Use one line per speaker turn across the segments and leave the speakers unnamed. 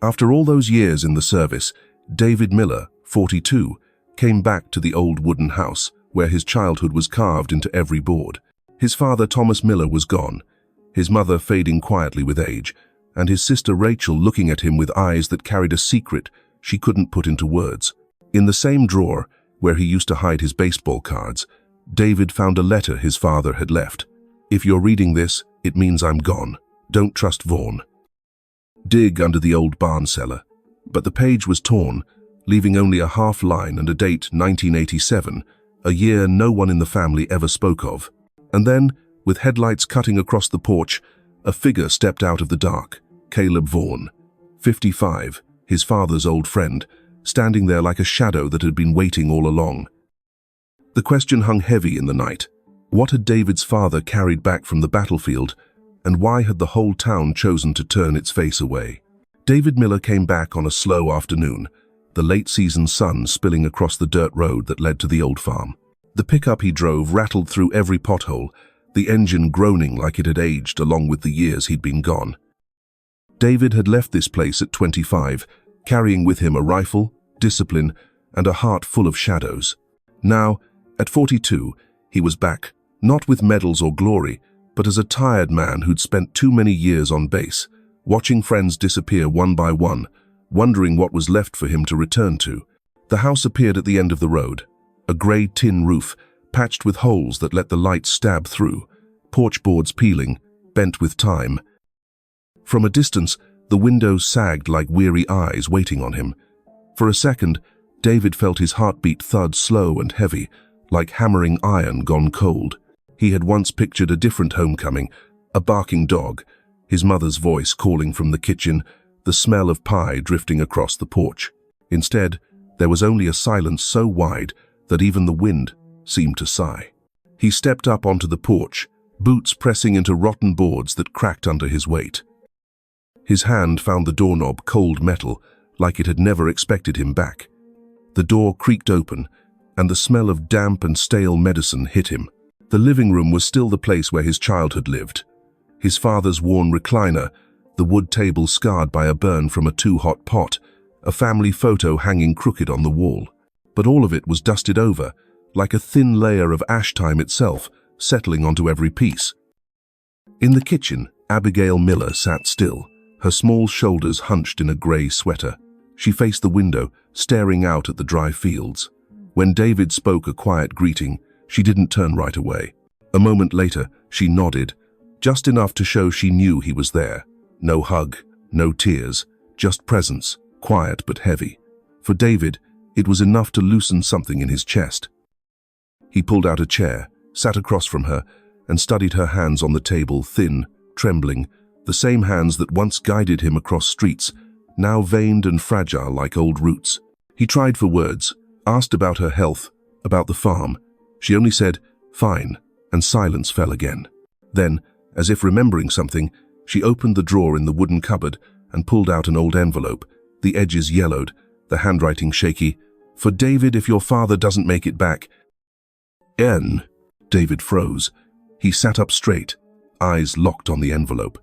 After all those years in the service, David Miller, 42, came back to the old wooden house where his childhood was carved into every board. His father, Thomas Miller, was gone, his mother fading quietly with age, and his sister Rachel looking at him with eyes that carried a secret she couldn't put into words. In the same drawer where he used to hide his baseball cards, David found a letter his father had left. "If you're reading this, it means I'm gone. Don't trust Vaughn." Dig under the old barn cellar. But the page was torn, leaving only a half line and a date, 1987, a year no one in the family ever spoke of. And then, with headlights cutting across the porch, a figure stepped out of the dark. Caleb Vaughn, 55, his father's old friend, standing there like a shadow that had been waiting all along. The question hung heavy in the night. What had David's father carried back from the battlefield, and why had the whole town chosen to turn its face away? David Miller came back on a slow afternoon, the late-season sun spilling across the dirt road that led to the old farm. The pickup he drove rattled through every pothole, the engine groaning like it had aged along with the years he'd been gone. David had left this place at 25, carrying with him a rifle, discipline, and a heart full of shadows. Now, at 42, he was back, not with medals or glory, but as a tired man who'd spent too many years on base, watching friends disappear one by one, wondering what was left for him to return to. The house appeared at the end of the road, a grey tin roof, patched with holes that let the light stab through, porch boards peeling, bent with time. From a distance, the windows sagged like weary eyes waiting on him. For a second, David felt his heartbeat thud slow and heavy, like hammering iron gone cold. He had once pictured a different homecoming, a barking dog, his mother's voice calling from the kitchen, the smell of pie drifting across the porch. Instead, there was only a silence so wide that even the wind seemed to sigh. He stepped up onto the porch, boots pressing into rotten boards that cracked under his weight. His hand found the doorknob cold metal, like it had never expected him back. The door creaked open, and the smell of damp and stale medicine hit him. The living room was still the place where his childhood lived. His father's worn recliner, the wood table scarred by a burn from a too-hot pot, a family photo hanging crooked on the wall. But all of it was dusted over, like a thin layer of ash time itself, settling onto every piece. In the kitchen, Abigail Miller sat still, her small shoulders hunched in a grey sweater. She faced the window, staring out at the dry fields. When David spoke a quiet greeting, she didn't turn right away. A moment later, she nodded, just enough to show she knew he was there. No hug, no tears, just presence, quiet but heavy. For David, it was enough to loosen something in his chest. He pulled out a chair, sat across from her, and studied her hands on the table, thin, trembling, the same hands that once guided him across streets, now veined and fragile like old roots. He tried for words, asked about her health, about the farm. She only said, "Fine," and silence fell again. Then, as if remembering something, she opened the drawer in the wooden cupboard and pulled out an old envelope, the edges yellowed, the handwriting shaky. "For David, if your father doesn't make it back." N. David froze. He sat up straight, eyes locked on the envelope.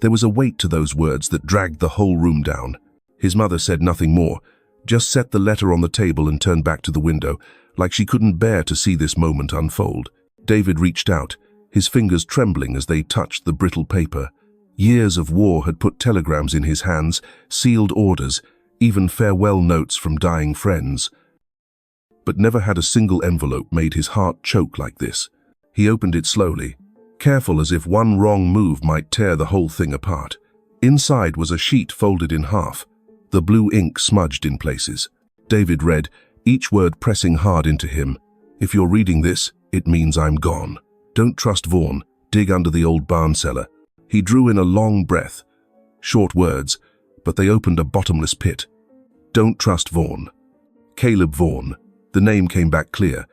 There was a weight to those words that dragged the whole room down. His mother said nothing more, just set the letter on the table and turned back to the window, like she couldn't bear to see this moment unfold. David reached out, his fingers trembling as they touched the brittle paper. Years of war had put telegrams in his hands, sealed orders, even farewell notes from dying friends. But never had a single envelope made his heart choke like this. He opened it slowly, careful as if one wrong move might tear the whole thing apart. Inside was a sheet folded in half, the blue ink smudged in places. David read, each word pressing hard into him. "If you're reading this, it means I'm gone. Don't trust Vaughn. Dig under the old barn cellar." He drew in a long breath. Short words, but they opened a bottomless pit. Don't trust Vaughn. Caleb Vaughn. The name came back clear.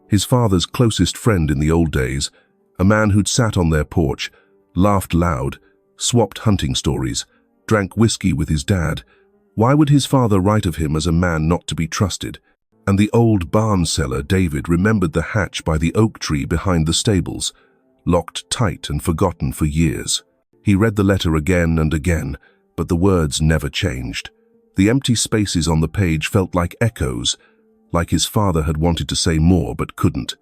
His father's closest friend in the old days, a man who'd sat on their porch, laughed loud, swapped hunting stories, drank whiskey with his dad. Why would his father write of him as a man not to be trusted? And the old barn cellar, David remembered the hatch by the oak tree behind the stables, locked tight and forgotten for years. He read the letter again and again, but the words never changed. The empty spaces on the page felt like echoes, like his father had wanted to say more but couldn't.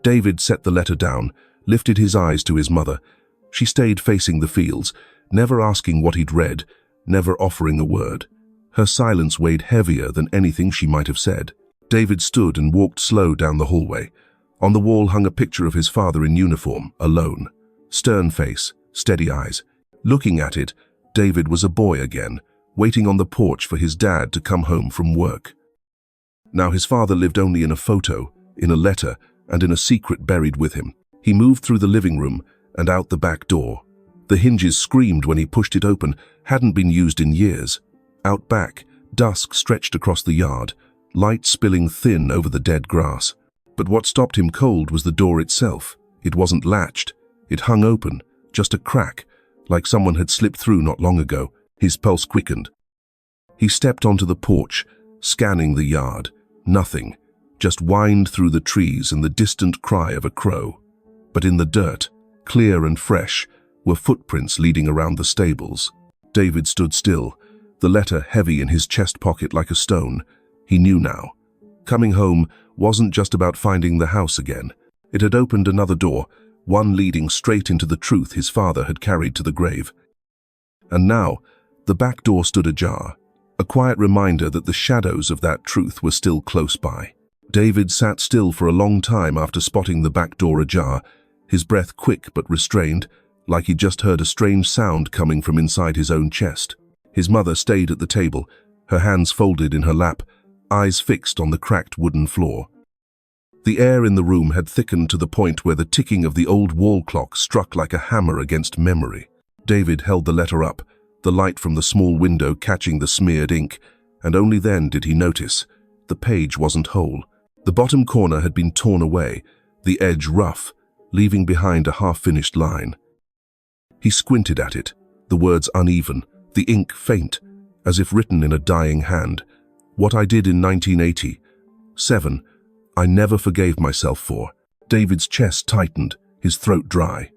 David set the letter down, lifted his eyes to his mother. She stayed facing the fields, never asking what he'd read, never offering a word. Her silence weighed heavier than anything she might have said. David stood and walked slow down the hallway. On the wall hung a picture of his father in uniform, alone. Stern face, steady eyes. Looking at it, David was a boy again, waiting on the porch for his dad to come home from work. Now his father lived only in a photo, in a letter, and in a secret buried with him. He moved through the living room and out the back door. The hinges screamed when he pushed it open, hadn't been used in years. Out back, dusk stretched across the yard, light spilling thin over the dead grass. But what stopped him cold was the door itself. It wasn't latched. It hung open, just a crack, like someone had slipped through not long ago. His pulse quickened. He stepped onto the porch, scanning the yard. Nothing, just whined through the trees and the distant cry of a crow. But in the dirt, clear and fresh, were footprints leading around the stables. David stood still, the letter heavy in his chest pocket like a stone. He knew now. Coming home wasn't just about finding the house again. It had opened another door, one leading straight into the truth his father had carried to the grave. And now, the back door stood ajar, a quiet reminder that the shadows of that truth were still close by. David sat still for a long time after spotting the back door ajar, his breath quick but restrained, like he'd just heard a strange sound coming from inside his own chest. His mother stayed at the table, her hands folded in her lap, eyes fixed on the cracked wooden floor. The air in the room had thickened to the point where the ticking of the old wall clock struck like a hammer against memory. David held the letter up, the light from the small window catching the smeared ink, and only then did he notice. The page wasn't whole. The bottom corner had been torn away, the edge rough, leaving behind a half-finished line. He squinted at it, the words uneven, the ink faint, as if written in a dying hand. What I did in 1987, I never forgave myself for. David's chest tightened, his throat dry.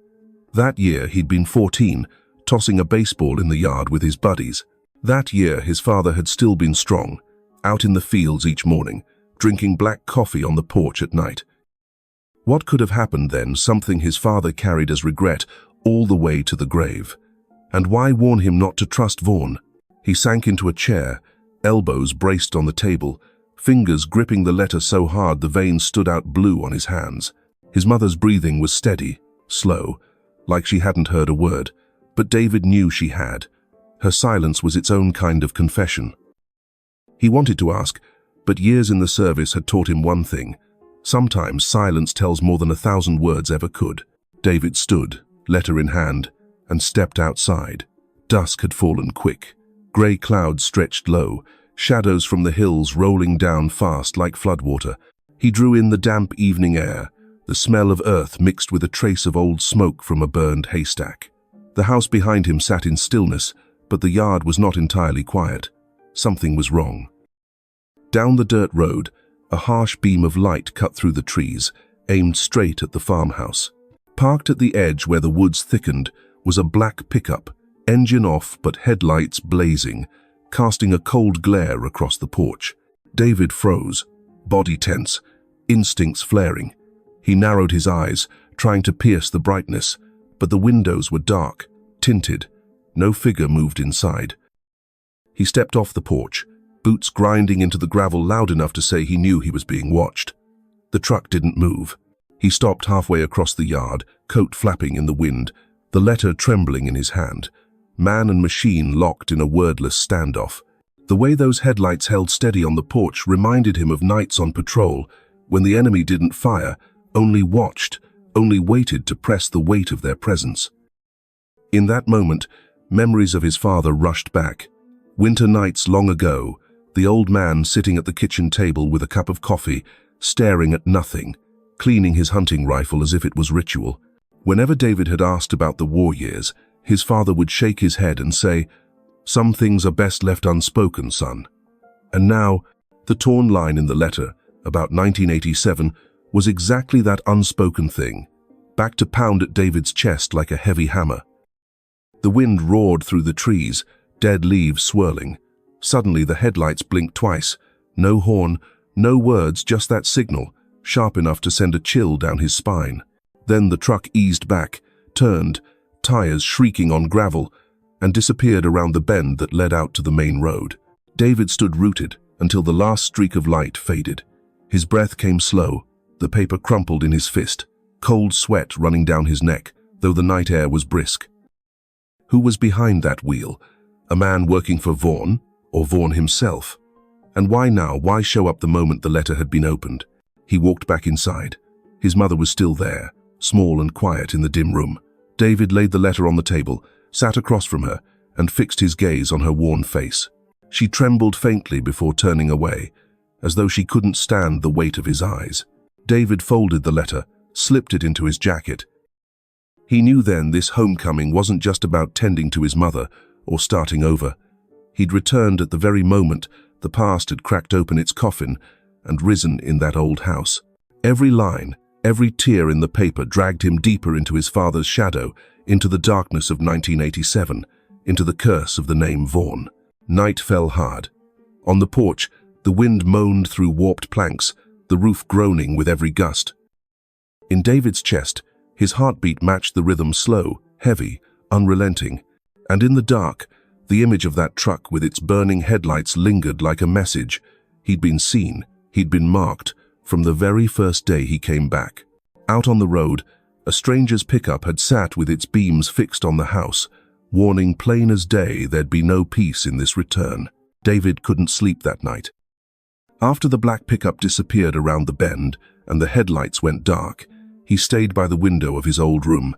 That year he'd been 14, tossing a baseball in the yard with his buddies. That year his father had still been strong, out in the fields each morning, drinking black coffee on the porch at night. What could have happened then, something his father carried as regret all the way to the grave? And why warn him not to trust Vaughn? He sank into a chair, elbows braced on the table, fingers gripping the letter so hard the veins stood out blue on his hands. His mother's breathing was steady, slow, like she hadn't heard a word, but David knew she had. Her silence was its own kind of confession. He wanted to ask, but years in the service had taught him one thing. Sometimes silence tells more than 1,000 words ever could. David stood, letter in hand, and stepped outside. Dusk had fallen quick. Grey clouds stretched low, shadows from the hills rolling down fast like floodwater. He drew in the damp evening air, the smell of earth mixed with a trace of old smoke from a burned haystack. The house behind him sat in stillness, but the yard was not entirely quiet. Something was wrong. Down the dirt road, a harsh beam of light cut through the trees, aimed straight at the farmhouse. Parked at the edge where the woods thickened was a black pickup, engine off but headlights blazing, casting a cold glare across the porch. David froze, body tense, instincts flaring. He narrowed his eyes, trying to pierce the brightness, but the windows were dark, tinted. No figure moved inside. He stepped off the porch, boots grinding into the gravel loud enough to say he knew he was being watched. The truck didn't move. He stopped halfway across the yard, coat flapping in the wind, the letter trembling in his hand. Man and machine locked in a wordless standoff. The way those headlights held steady on the porch reminded him of nights on patrol, when the enemy didn't fire, only watched, only waited to press the weight of their presence. In that moment, memories of his father rushed back. Winter nights long ago, the old man sitting at the kitchen table with a cup of coffee, staring at nothing, cleaning his hunting rifle as if it was ritual. Whenever David had asked about the war years, his father would shake his head and say, "Some things are best left unspoken, son." And now, the torn line in the letter, about 1987, was exactly that unspoken thing, back to pound at David's chest like a heavy hammer. The wind roared through the trees, dead leaves swirling. Suddenly the headlights blinked twice. No horn, no words, just that signal, sharp enough to send a chill down his spine. Then the truck eased back, turned, tires shrieking on gravel, and disappeared around the bend that led out to the main road. David stood rooted until the last streak of light faded. His breath came slow, the paper crumpled in his fist, cold sweat running down his neck, though the night air was brisk. Who was behind that wheel? A man working for Vaughan, or Vaughan himself? And why now? Why show up the moment the letter had been opened? He walked back inside. His mother was still there, small and quiet in the dim room. David laid the letter on the table, sat across from her, and fixed his gaze on her worn face. She trembled faintly before turning away, as though she couldn't stand the weight of his eyes. David folded the letter, slipped it into his jacket. He knew then this homecoming wasn't just about tending to his mother or starting over. He'd returned at the very moment the past had cracked open its coffin and risen in that old house. Every line, every tear in the paper dragged him deeper into his father's shadow, into the darkness of 1987, into the curse of the name Vaughan. Night fell hard. On the porch, the wind moaned through warped planks, the roof groaning with every gust. In David's chest, his heartbeat matched the rhythm, slow, heavy, unrelenting. And in the dark, the image of that truck with its burning headlights lingered like a message. He'd been seen, he'd been marked, from the very first day he came back. Out on the road, a stranger's pickup had sat with its beams fixed on the house, warning plain as day there'd be no peace in this return. David couldn't sleep that night. After the black pickup disappeared around the bend and the headlights went dark, he stayed by the window of his old room,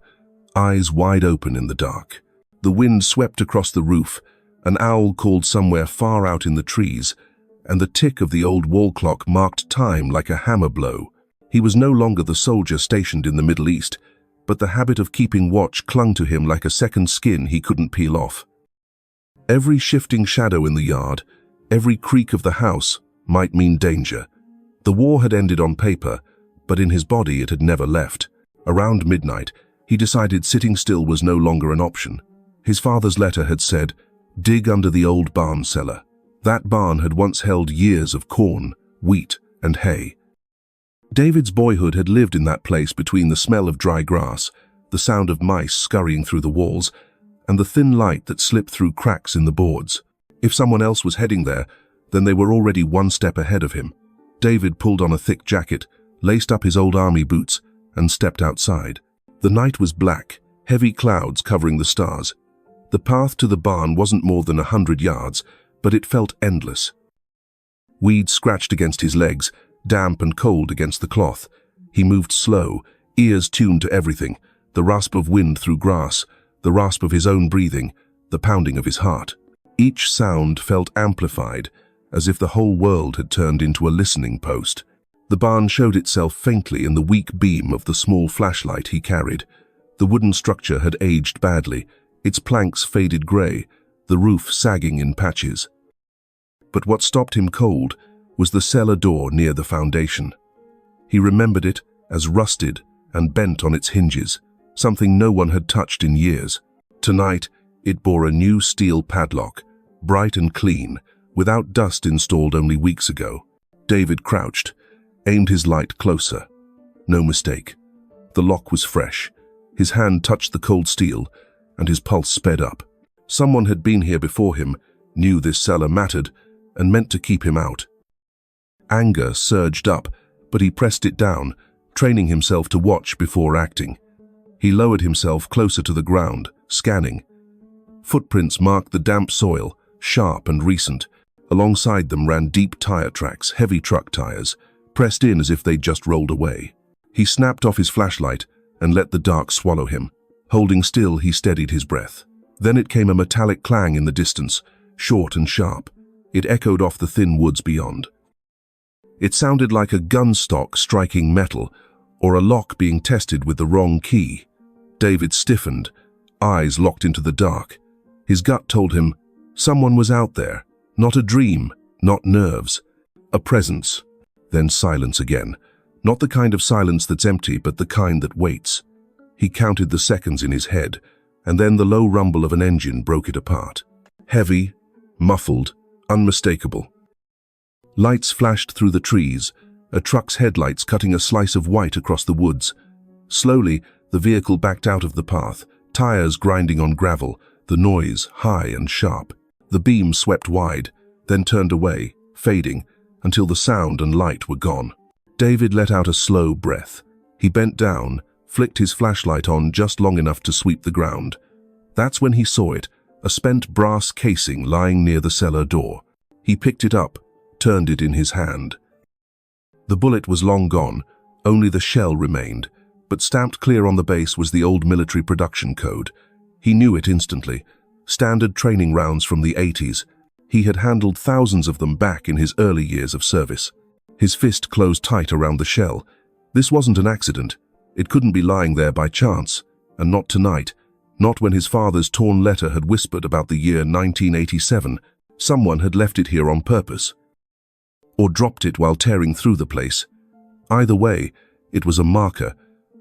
eyes wide open in the dark. The wind swept across the roof, an owl called somewhere far out in the trees, and the tick of the old wall clock marked time like a hammer blow. He was no longer the soldier stationed in the Middle East, but the habit of keeping watch clung to him like a second skin he couldn't peel off. Every shifting shadow in the yard, every creak of the house, might mean danger. The war had ended on paper, but in his body it had never left. Around midnight, he decided sitting still was no longer an option. His father's letter had said, "Dig under the old barn cellar." That barn had once held years of corn, wheat, and hay. David's boyhood had lived in that place between the smell of dry grass, the sound of mice scurrying through the walls, and the thin light that slipped through cracks in the boards. If someone else was heading there, then they were already one step ahead of him. David pulled on a thick jacket, laced up his old army boots, and stepped outside. The night was black, heavy clouds covering the stars. The path to the barn wasn't more than 100 yards, but it felt endless. Weeds scratched against his legs, damp and cold against the cloth. He moved slow, ears tuned to everything, the rasp of wind through grass, the rasp of his own breathing, the pounding of his heart. Each sound felt amplified, as if the whole world had turned into a listening post. The barn showed itself faintly in the weak beam of the small flashlight he carried. The wooden structure had aged badly, its planks faded grey, the roof sagging in patches. But what stopped him cold was the cellar door near the foundation. He remembered it as rusted and bent on its hinges, something no one had touched in years. Tonight, it bore a new steel padlock, bright and clean, without dust installed only weeks ago. David crouched, aimed his light closer. No mistake. The lock was fresh. His hand touched the cold steel, and his pulse sped up. Someone had been here before him, knew this cellar mattered, and meant to keep him out. Anger surged up, but he pressed it down, training himself to watch before acting. He lowered himself closer to the ground, scanning. Footprints marked the damp soil, sharp and recent. Alongside them ran deep tire tracks, heavy truck tires, pressed in as if they'd just rolled away. He snapped off his flashlight and let the dark swallow him. Holding still, he steadied his breath. Then it came a metallic clang in the distance, short and sharp. It echoed off the thin woods beyond. It sounded like a gun stock striking metal, or a lock being tested with the wrong key. David stiffened, eyes locked into the dark. His gut told him someone was out there, not a dream, not nerves, a presence. Then silence again, not the kind of silence that's empty, but the kind that waits. He counted the seconds in his head, and then the low rumble of an engine broke it apart. Heavy, muffled, unmistakable. Lights flashed through the trees, a truck's headlights cutting a slice of white across the woods. Slowly, the vehicle backed out of the path, tires grinding on gravel, the noise high and sharp. The beam swept wide, then turned away, fading, until the sound and light were gone. David let out a slow breath. He bent down, flicked his flashlight on just long enough to sweep the ground. That's when he saw it, a spent brass casing lying near the cellar door. He picked it up, turned it in his hand. The bullet was long gone, only the shell remained, but stamped clear on the base was the old military production code. He knew it instantly. Standard training rounds from the 80s. He had handled thousands of them back in his early years of service. His fist closed tight around the shell. This wasn't an accident. It couldn't be lying there by chance, and not tonight, not when his father's torn letter had whispered about the year 1987. Someone had left it here on purpose, or dropped it while tearing through the place. Either way, it was a marker,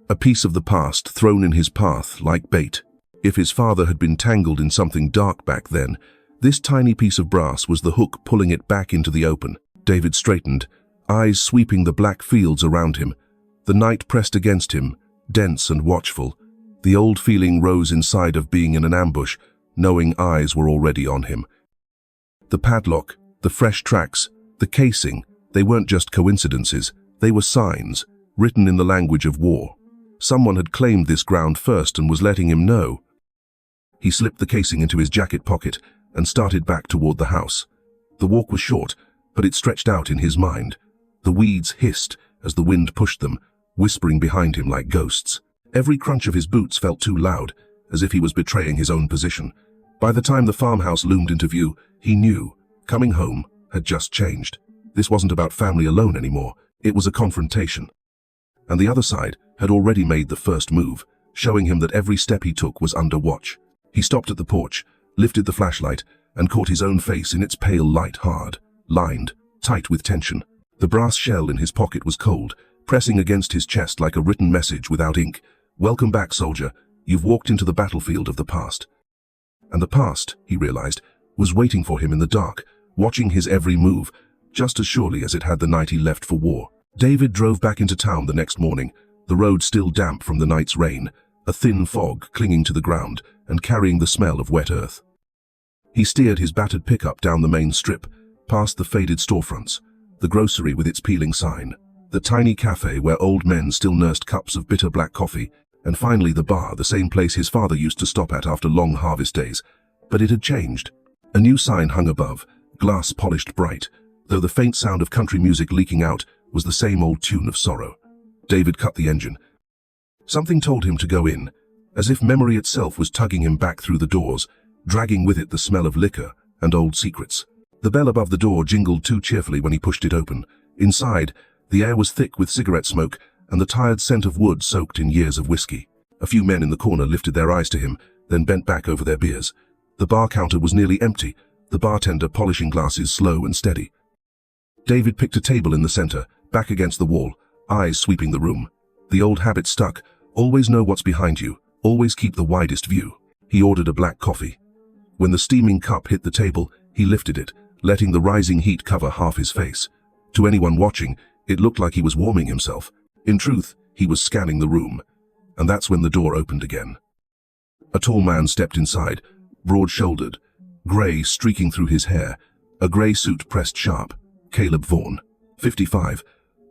a piece of the past thrown in his path like bait. If his father had been tangled in something dark back then, this tiny piece of brass was the hook pulling it back into the open. David straightened, eyes sweeping the black fields around him. The night pressed against him, dense and watchful. The old feeling rose inside of being in an ambush, knowing eyes were already on him. The padlock, the fresh tracks, the casing, they weren't just coincidences, they were signs, written in the language of war. Someone had claimed this ground first and was letting him know. He slipped the casing into his jacket pocket and started back toward the house. The walk was short, but it stretched out in his mind. The weeds hissed as the wind pushed them, whispering behind him like ghosts. Every crunch of his boots felt too loud, as if he was betraying his own position. By the time the farmhouse loomed into view, he knew coming home had just changed. This wasn't about family alone anymore, it was a confrontation. And the other side had already made the first move, showing him that every step he took was under watch. He stopped at the porch, lifted the flashlight, and caught his own face in its pale light, hard, lined, tight with tension. The brass shell in his pocket was cold, pressing against his chest like a written message without ink. Welcome back, soldier. You've walked into the battlefield of the past. And the past, he realized, was waiting for him in the dark, watching his every move, just as surely as it had the night he left for war. David drove back into town the next morning, the road still damp from the night's rain, a thin fog clinging to the ground and carrying the smell of wet earth. He steered his battered pickup down the main strip, past the faded storefronts, the grocery with its peeling sign, the tiny cafe where old men still nursed cups of bitter black coffee, and finally the bar, the same place his father used to stop at after long harvest days. But it had changed. A new sign hung above, glass polished bright, though the faint sound of country music leaking out was the same old tune of sorrow. David cut the engine. Something told him to go in, as if memory itself was tugging him back through the doors, dragging with it the smell of liquor and old secrets. The bell above the door jingled too cheerfully when he pushed it open. Inside, the air was thick with cigarette smoke and the tired scent of wood soaked in years of whiskey. A few men in the corner lifted their eyes to him, then bent back over their beers. The bar counter was nearly empty, the bartender polishing glasses slow and steady. David picked a table in the center, back against the wall, eyes sweeping the room. The old habit stuck: always know what's behind you, always keep the widest view. He ordered a black coffee. When the steaming cup hit the table, he lifted it, letting the rising heat cover half his face. To anyone watching, it looked like he was warming himself. In truth, he was scanning the room. And that's when the door opened again. A tall man stepped inside, broad-shouldered, grey streaking through his hair, a grey suit pressed sharp. Caleb Vaughan, 55,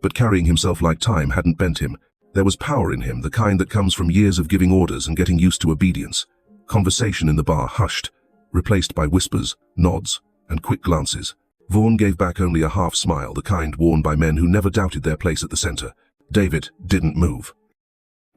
but carrying himself like time hadn't bent him. There was power in him, the kind that comes from years of giving orders and getting used to obedience. Conversation in the bar hushed, replaced by whispers, nods, and quick glances. Vaughan gave back only a half smile, the kind worn by men who never doubted their place at the center. David didn't move.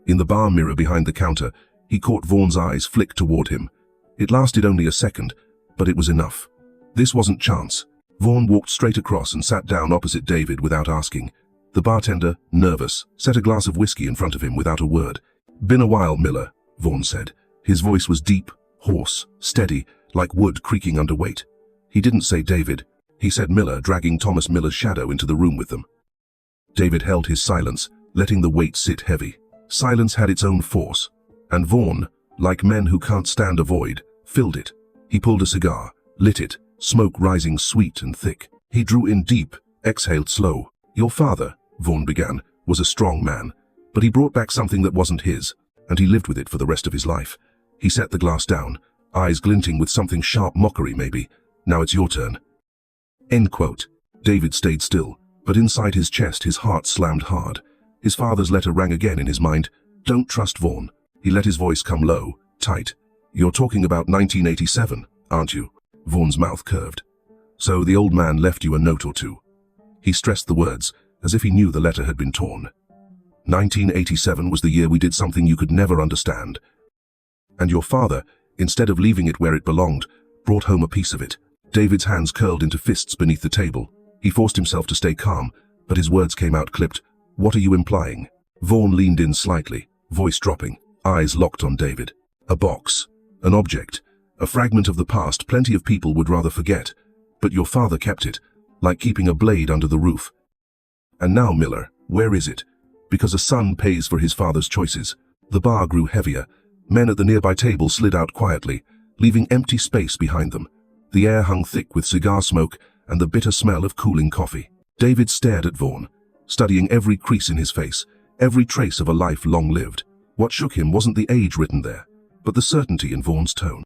In the bar mirror behind the counter, he caught Vaughan's eyes flick toward him. It lasted only a second, but it was enough. This wasn't chance. Vaughan walked straight across and sat down opposite David without asking. The bartender, nervous, set a glass of whiskey in front of him without a word. "Been a while, Miller," Vaughan said. His voice was deep, hoarse, steady, like wood creaking under weight. He didn't say David. He said Miller, dragging Thomas Miller's shadow into the room with them. David held his silence, letting the weight sit heavy. Silence had its own force, and Vaughan, like men who can't stand a void, filled it. He pulled a cigar, lit it, smoke rising sweet and thick. He drew in deep, exhaled slow. "Your father," Vaughan began, "was a strong man, but he brought back something that wasn't his, and he lived with it for the rest of his life." He set the glass down, eyes glinting with something sharp mockery maybe. "Now it's your turn." End quote. David stayed still, but inside his chest his heart slammed hard. His father's letter rang again in his mind. "Don't trust Vaughan." He let his voice come low, tight. "You're talking about 1987, aren't you?" Vaughan's mouth curved. "So the old man left you a note or two." He stressed the words, as if he knew the letter had been torn. 1987 was the year we did something you could never understand. And your father, instead of leaving it where it belonged, brought home a piece of it. David's hands curled into fists beneath the table. He forced himself to stay calm, but his words came out clipped. "What are you implying?" Vaughan leaned in slightly, voice dropping, eyes locked on David. "A box. An object. A fragment of the past plenty of people would rather forget. But your father kept it, like keeping a blade under the roof. And now, Miller, where is it? Because a son pays for his father's choices." The bar grew heavier. Men at the nearby table slid out quietly, leaving empty space behind them. The air hung thick with cigar smoke and the bitter smell of cooling coffee. David stared at Vaughan, studying every crease in his face, every trace of a life long lived. What shook him wasn't the age written there, but the certainty in Vaughan's tone.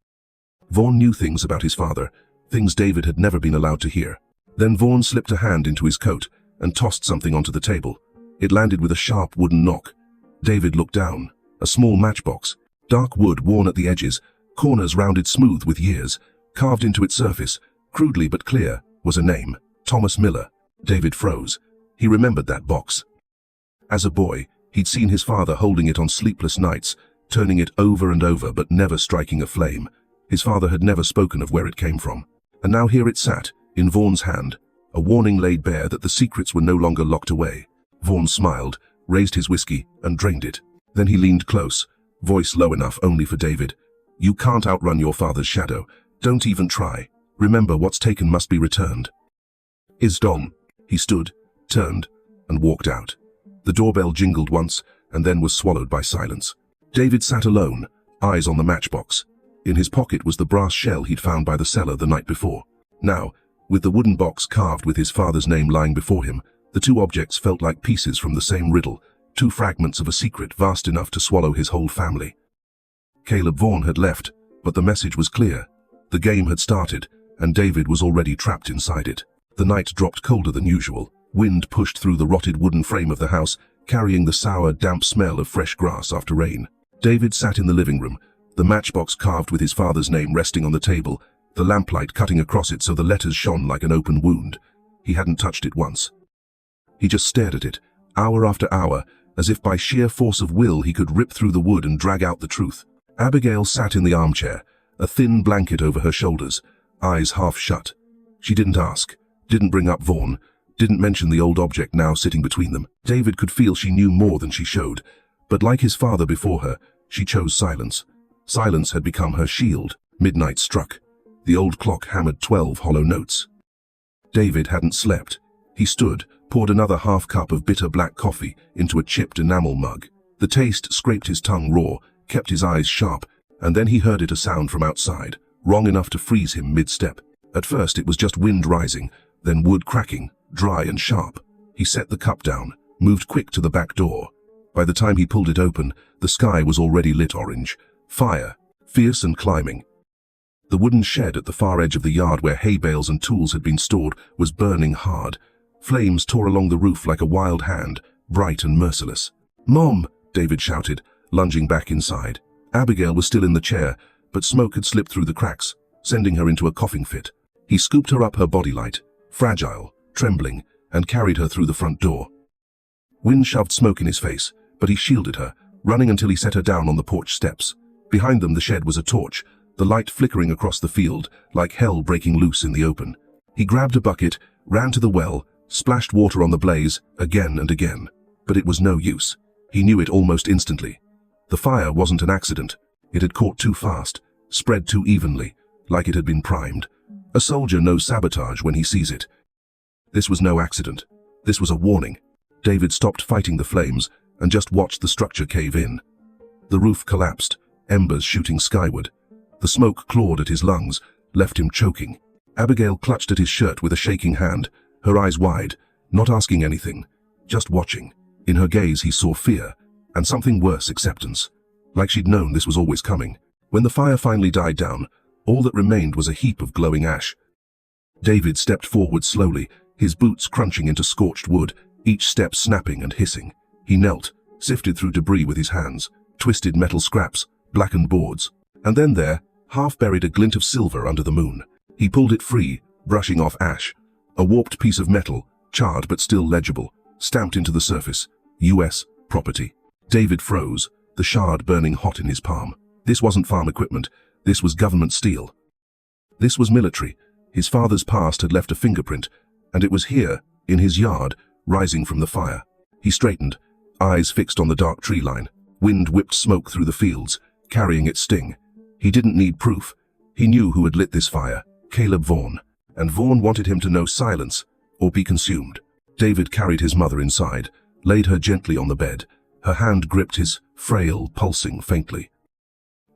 Vaughan knew things about his father, things David had never been allowed to hear. Then Vaughan slipped a hand into his coat and tossed something onto the table. It landed with a sharp wooden knock. David looked down. A small matchbox, dark wood worn at the edges, corners rounded smooth with years. Carved into its surface, crudely but clear, was a name: Thomas Miller. David froze. He remembered that box. As a boy, he'd seen his father holding it on sleepless nights, turning it over and over but never striking a flame. His father had never spoken of where it came from. And now here it sat, in Vaughan's hand. A warning laid bare that the secrets were no longer locked away. Vaughan smiled, raised his whiskey, and drained it. Then he leaned close, voice low enough only for David. "You can't outrun your father's shadow. Don't even try. Remember, what's taken must be returned." "Is Dom?" He stood, turned, and walked out. The doorbell jingled once, and then was swallowed by silence. David sat alone, eyes on the matchbox. In his pocket was the brass shell he'd found by the cellar the night before. Now, with the wooden box carved with his father's name lying before him, the two objects felt like pieces from the same riddle, two fragments of a secret vast enough to swallow his whole family. Caleb Vaughan had left, but the message was clear. The game had started, and David was already trapped inside it. The night dropped colder than usual. Wind pushed through the rotted wooden frame of the house, carrying the sour, damp smell of fresh grass after rain. David sat in the living room, the matchbox carved with his father's name resting on the table, the lamplight cutting across it so the letters shone like an open wound. He hadn't touched it once. He just stared at it, hour after hour, as if by sheer force of will he could rip through the wood and drag out the truth. Abigail sat in the armchair, a thin blanket over her shoulders, eyes half shut. She didn't ask, didn't bring up Vaughan, didn't mention the old object now sitting between them. David could feel she knew more than she showed, but like his father before her, she chose silence. Silence had become her shield. Midnight struck. The old clock hammered 12 hollow notes. David hadn't slept. He stood, poured another half cup of bitter black coffee into a chipped enamel mug. The taste scraped his tongue raw, kept his eyes sharp, and then he heard it a sound from outside, wrong enough to freeze him mid-step. At first it was just wind rising, then wood cracking, dry and sharp. He set the cup down, moved quick to the back door. By the time he pulled it open, the sky was already lit orange. Fire, fierce and climbing. The wooden shed at the far edge of the yard where hay bales and tools had been stored was burning hard. Flames tore along the roof like a wild hand, bright and merciless. "Mom!" David shouted, lunging back inside. Abigail was still in the chair, but smoke had slipped through the cracks, sending her into a coughing fit. He scooped her up her body light, fragile, trembling, and carried her through the front door. Wind shoved smoke in his face, but he shielded her, running until he set her down on the porch steps. Behind them the shed was a torch, the light flickering across the field, like hell breaking loose in the open. He grabbed a bucket, ran to the well, splashed water on the blaze, again and again. But it was no use. He knew it almost instantly. The fire wasn't an accident. It had caught too fast, spread too evenly, like it had been primed. A soldier knows sabotage when he sees it. This was no accident. This was a warning. David stopped fighting the flames and just watched the structure cave in. The roof collapsed, embers shooting skyward. The smoke clawed at his lungs, left him choking. Abigail clutched at his shirt with a shaking hand, her eyes wide, not asking anything, just watching. In her gaze he saw fear, and something worse, acceptance. Like she'd known this was always coming. When the fire finally died down, all that remained was a heap of glowing ash. David stepped forward slowly, his boots crunching into scorched wood, each step snapping and hissing. He knelt, sifted through debris with his hands, twisted metal scraps, blackened boards, and then there, half buried, a glint of silver under the moon. He pulled it free, brushing off ash. A warped piece of metal, charred but still legible, stamped into the surface. U.S. property. David froze, the shard burning hot in his palm. This wasn't farm equipment, this was government steel. This was military. His father's past had left a fingerprint, and it was here, in his yard, rising from the fire. He straightened, eyes fixed on the dark tree line. Wind whipped smoke through the fields, carrying its sting. He didn't need proof. He knew who had lit this fire, Caleb Vaughan, and Vaughan wanted him to know silence or be consumed. David carried his mother inside, laid her gently on the bed. Her hand gripped his, frail, pulsing faintly.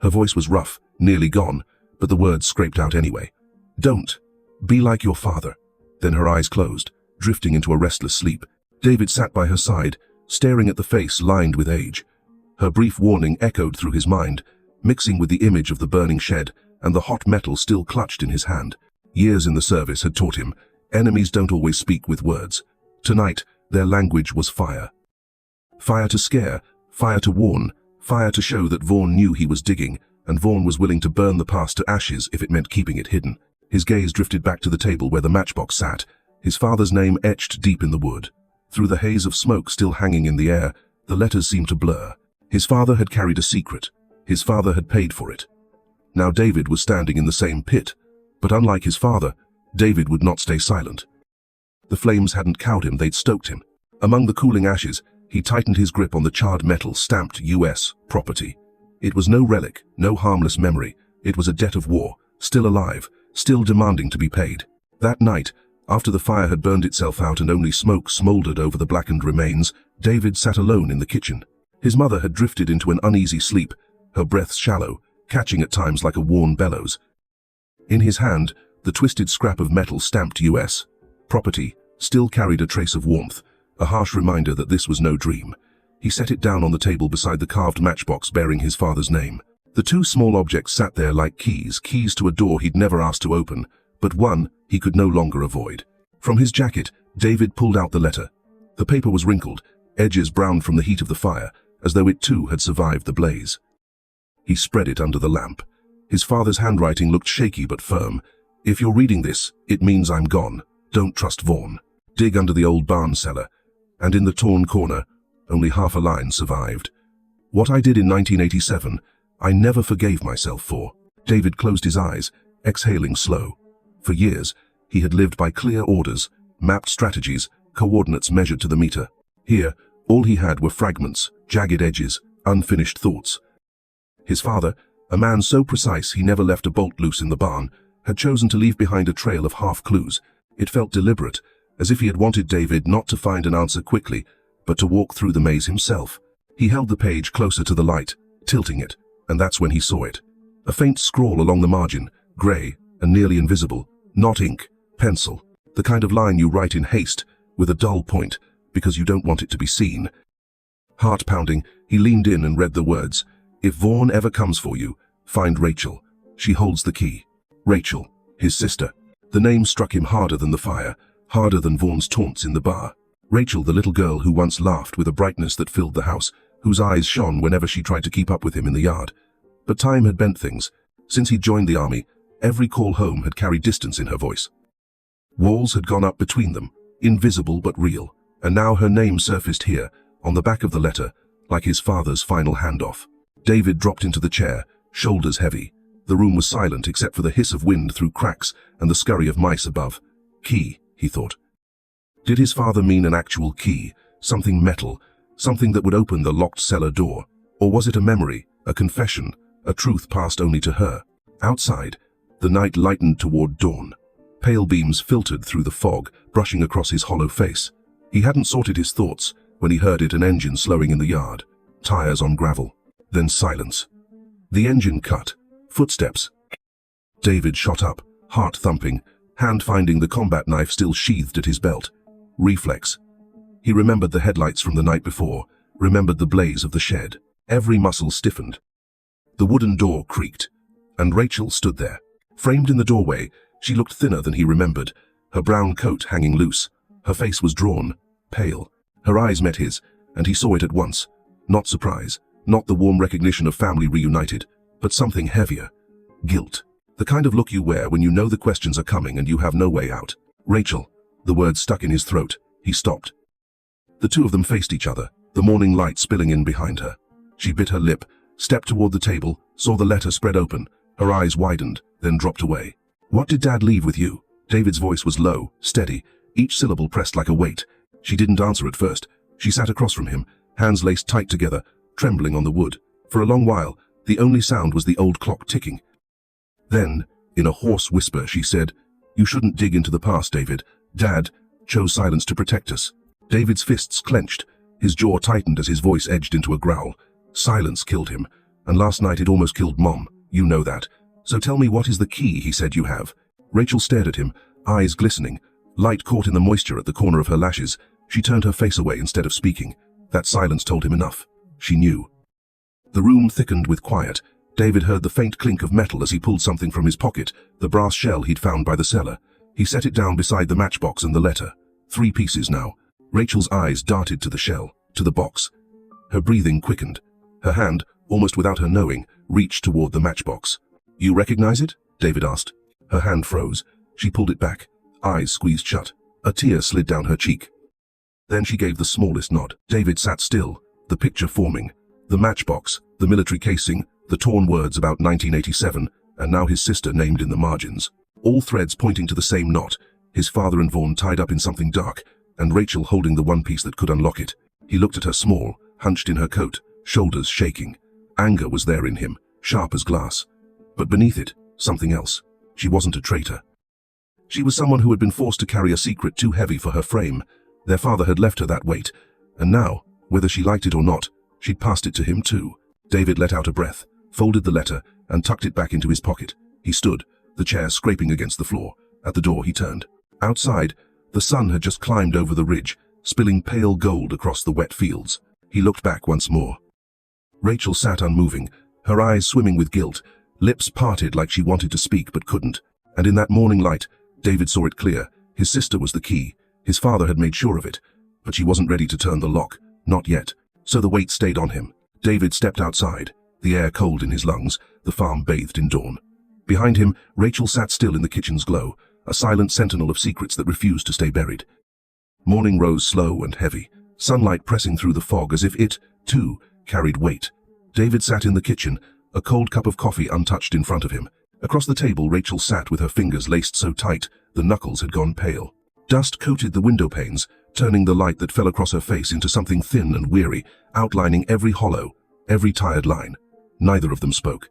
Her voice was rough, nearly gone, but the words scraped out anyway. Don't. Be like your father. Then her eyes closed, drifting into a restless sleep. David sat by her side, staring at the face lined with age. Her brief warning echoed through his mind, mixing with the image of the burning shed and the hot metal still clutched in his hand. Years in the service had taught him, enemies don't always speak with words. Tonight, their language was fire. Fire to scare, fire to warn, fire to show that Vaughan knew he was digging, and Vaughan was willing to burn the past to ashes if it meant keeping it hidden. His gaze drifted back to the table where the matchbox sat, his father's name etched deep in the wood. Through the haze of smoke still hanging in the air, the letters seemed to blur. His father had carried a secret. His father had paid for it. Now David was standing in the same pit, but unlike his father, David would not stay silent. The flames hadn't cowed him, they'd stoked him. Among the cooling ashes, he tightened his grip on the charred metal stamped U.S. property. It was no relic, no harmless memory. It was a debt of war, still alive, still demanding to be paid. That night, after the fire had burned itself out and only smoke smoldered over the blackened remains, David sat alone in the kitchen. His mother had drifted into an uneasy sleep, her breath shallow, catching at times like a worn bellows. In his hand, the twisted scrap of metal stamped U.S. property still carried a trace of warmth, a harsh reminder that this was no dream. He set it down on the table beside the carved matchbox bearing his father's name. The two small objects sat there like keys to a door he'd never asked to open, but one he could no longer avoid. From his jacket, David pulled out the letter. The paper was wrinkled, edges browned from the heat of the fire, as though it too had survived the blaze. He spread it under the lamp. His father's handwriting looked shaky but firm. If you're reading this, it means I'm gone. Don't trust Vaughan. Dig under the old barn cellar. And in the torn corner, only half a line survived. What I did in 1987, I never forgave myself for. David closed his eyes, exhaling slow. For years, he had lived by clear orders, mapped strategies, coordinates measured to the meter. Here, all he had were fragments, jagged edges, unfinished thoughts. His father, a man so precise he never left a bolt loose in the barn, had chosen to leave behind a trail of half-clues. It felt deliberate, as if he had wanted David not to find an answer quickly, but to walk through the maze himself. He held the page closer to the light, tilting it, and that's when he saw it. A faint scrawl along the margin, grey and nearly invisible, not ink, pencil, the kind of line you write in haste, with a dull point, because you don't want it to be seen. Heart pounding, he leaned in and read the words, "If Vaughan ever comes for you, find Rachel. She holds the key." Rachel, his sister. The name struck him harder than the fire, harder than Vaughan's taunts in the bar. Rachel, the little girl who once laughed with a brightness that filled the house, whose eyes shone whenever she tried to keep up with him in the yard. But time had bent things. Since he'd joined the army, every call home had carried distance in her voice. Walls had gone up between them, invisible but real, and now her name surfaced here, on the back of the letter, like his father's final handoff. David dropped into the chair, shoulders heavy. The room was silent except for the hiss of wind through cracks and the scurry of mice above. Key, he thought. Did his father mean an actual key, something metal, something that would open the locked cellar door? Or was it a memory, a confession, a truth passed only to her? Outside, the night lightened toward dawn. Pale beams filtered through the fog, brushing across his hollow face. He hadn't sorted his thoughts when he heard an engine slowing in the yard, tires on gravel, then silence. The engine cut. Footsteps. David shot up, heart thumping, hand finding the combat knife still sheathed at his belt. Reflex. He remembered the headlights from the night before, remembered the blaze of the shed. Every muscle stiffened. The wooden door creaked, and Rachel stood there. Framed in the doorway, she looked thinner than he remembered, her brown coat hanging loose. Her face was drawn, pale. Her eyes met his, and he saw it at once. Not surprise, not the warm recognition of family reunited, but something heavier. Guilt. The kind of look you wear when you know the questions are coming and you have no way out. Rachel. The word stuck in his throat. He stopped. The two of them faced each other, the morning light spilling in behind her. She bit her lip, stepped toward the table, saw the letter spread open. Her eyes widened, then dropped away. What did Dad leave with you? David's voice was low, steady, each syllable pressed like a weight. She didn't answer at first. She sat across from him, hands laced tight together, trembling on the wood. For a long while, the only sound was the old clock ticking. Then, in a hoarse whisper, she said, "You shouldn't dig into the past, David. Dad chose silence to protect us." David's fists clenched. His jaw tightened as his voice edged into a growl. Silence killed him, and last night it almost killed Mom. You know that. So tell me, what is the key he said you have? Rachel stared at him, eyes glistening, light caught in the moisture at the corner of her lashes. She turned her face away instead of speaking. That silence told him enough. She knew. The room thickened with quiet. David heard the faint clink of metal as he pulled something from his pocket, the brass shell he'd found by the cellar. He set it down beside the matchbox and the letter. 3 pieces now. Rachel's eyes darted to the shell, to the box. Her breathing quickened. Her hand, almost without her knowing, reached toward the matchbox. "You recognize it?" David asked. Her hand froze. She pulled it back, eyes squeezed shut. A tear slid down her cheek. Then she gave the smallest nod. David sat still, the picture forming. The matchbox, the military casing, the torn words about 1987, and now his sister named in the margins. All threads pointing to the same knot, his father and Vaughn tied up in something dark, and Rachel holding the one piece that could unlock it. He looked at her small, hunched in her coat, shoulders shaking. Anger was there in him, sharp as glass. But beneath it, something else. She wasn't a traitor. She was someone who had been forced to carry a secret too heavy for her frame. Their father had left her that weight, and now, whether she liked it or not, she'd passed it to him too. David let out a breath, folded the letter, and tucked it back into his pocket. He stood, the chair scraping against the floor. At the door he turned. Outside, the sun had just climbed over the ridge, spilling pale gold across the wet fields. He looked back once more. Rachel sat unmoving, her eyes swimming with guilt, lips parted like she wanted to speak but couldn't. And in that morning light, David saw it clear. His sister was the key. His father had made sure of it. But she wasn't ready to turn the lock. Not yet. So the weight stayed on him. David stepped outside, the air cold in his lungs, the farm bathed in dawn. Behind him, Rachel sat still in the kitchen's glow, a silent sentinel of secrets that refused to stay buried. Morning rose slow and heavy, sunlight pressing through the fog as if it, too, carried weight. David sat in the kitchen, a cold cup of coffee untouched in front of him. Across the table, Rachel sat with her fingers laced so tight, the knuckles had gone pale. Dust coated the window panes, turning the light that fell across her face into something thin and weary, outlining every hollow, every tired line. Neither of them spoke.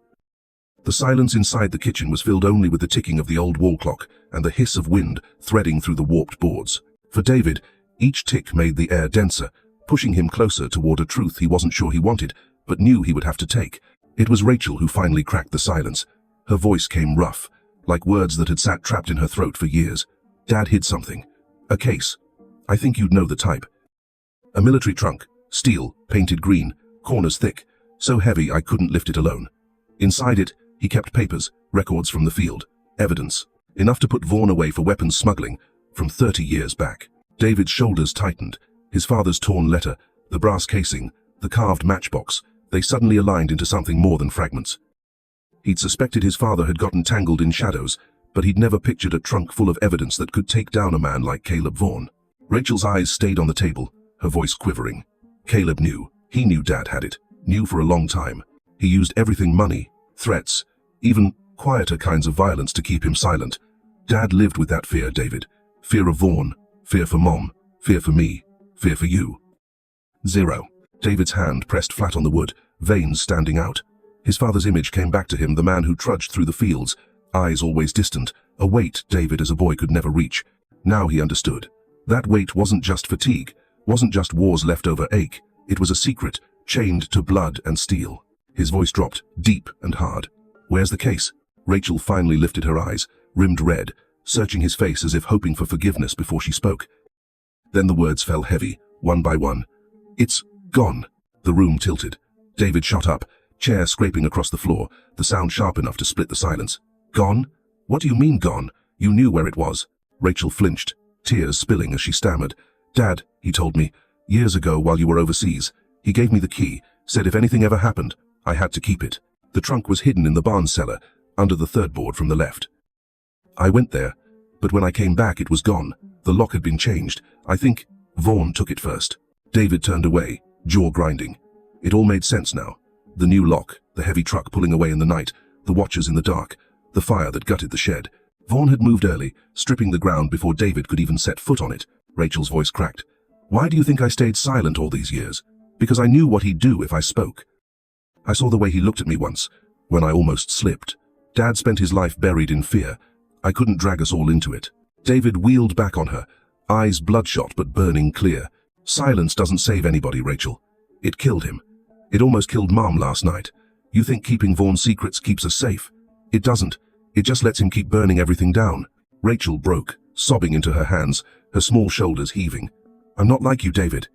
The silence inside the kitchen was filled only with the ticking of the old wall clock and the hiss of wind threading through the warped boards. For David, each tick made the air denser, pushing him closer toward a truth he wasn't sure he wanted, but knew he would have to take. It was Rachel who finally cracked the silence. Her voice came rough, like words that had sat trapped in her throat for years. Dad hid something. A case. I think you'd know the type. A military trunk, steel, painted green, corners thick, so heavy I couldn't lift it alone. Inside it, he kept papers, records from the field, evidence, enough to put Vaughn away for weapons smuggling from 30 years back. David's shoulders tightened, his father's torn letter, the brass casing, the carved matchbox, they suddenly aligned into something more than fragments. He'd suspected his father had gotten tangled in shadows, but he'd never pictured a trunk full of evidence that could take down a man like Caleb Vaughn. Rachel's eyes stayed on the table, her voice quivering. Caleb knew. He knew Dad had it. Knew for a long time. He used everything: money, threats, even quieter kinds of violence to keep him silent. Dad lived with that fear, David. Fear of Vaughn, fear for Mom, fear for me, fear for you. 0. David's hand pressed flat on the wood, veins standing out. His father's image came back to him, the man who trudged through the fields, eyes always distant, a weight David as a boy could never reach. Now he understood. That weight wasn't just fatigue, wasn't just war's leftover ache. It was a secret, chained to blood and steel. His voice dropped, deep and hard. "Where's the case?" Rachel finally lifted her eyes, rimmed red, searching his face as if hoping for forgiveness before she spoke. Then the words fell heavy, one by one. "It's gone." The room tilted. David shot up, chair scraping across the floor, the sound sharp enough to split the silence. "Gone? What do you mean gone? You knew where it was." Rachel flinched, tears spilling as she stammered. "Dad, he told me, years ago while you were overseas. He gave me the key, said if anything ever happened, I had to keep it. The trunk was hidden in the barn cellar, under the third board from the left. I went there, but when I came back it was gone. The lock had been changed. I think Vaughn took it first." David turned away, jaw grinding. It all made sense now. The new lock, the heavy truck pulling away in the night, the watchers in the dark, the fire that gutted the shed. Vaughn had moved early, stripping the ground before David could even set foot on it. Rachel's voice cracked. "Why do you think I stayed silent all these years? Because I knew what he'd do if I spoke. I saw the way he looked at me once, when I almost slipped. Dad spent his life buried in fear. I couldn't drag us all into it." David wheeled back on her, eyes bloodshot but burning clear. "Silence doesn't save anybody, Rachel. It killed him. It almost killed Mom last night. You think keeping Vaughn's secrets keeps us safe? It doesn't. It just lets him keep burning everything down." Rachel broke, sobbing into her hands, her small shoulders heaving. "I'm not like you, David.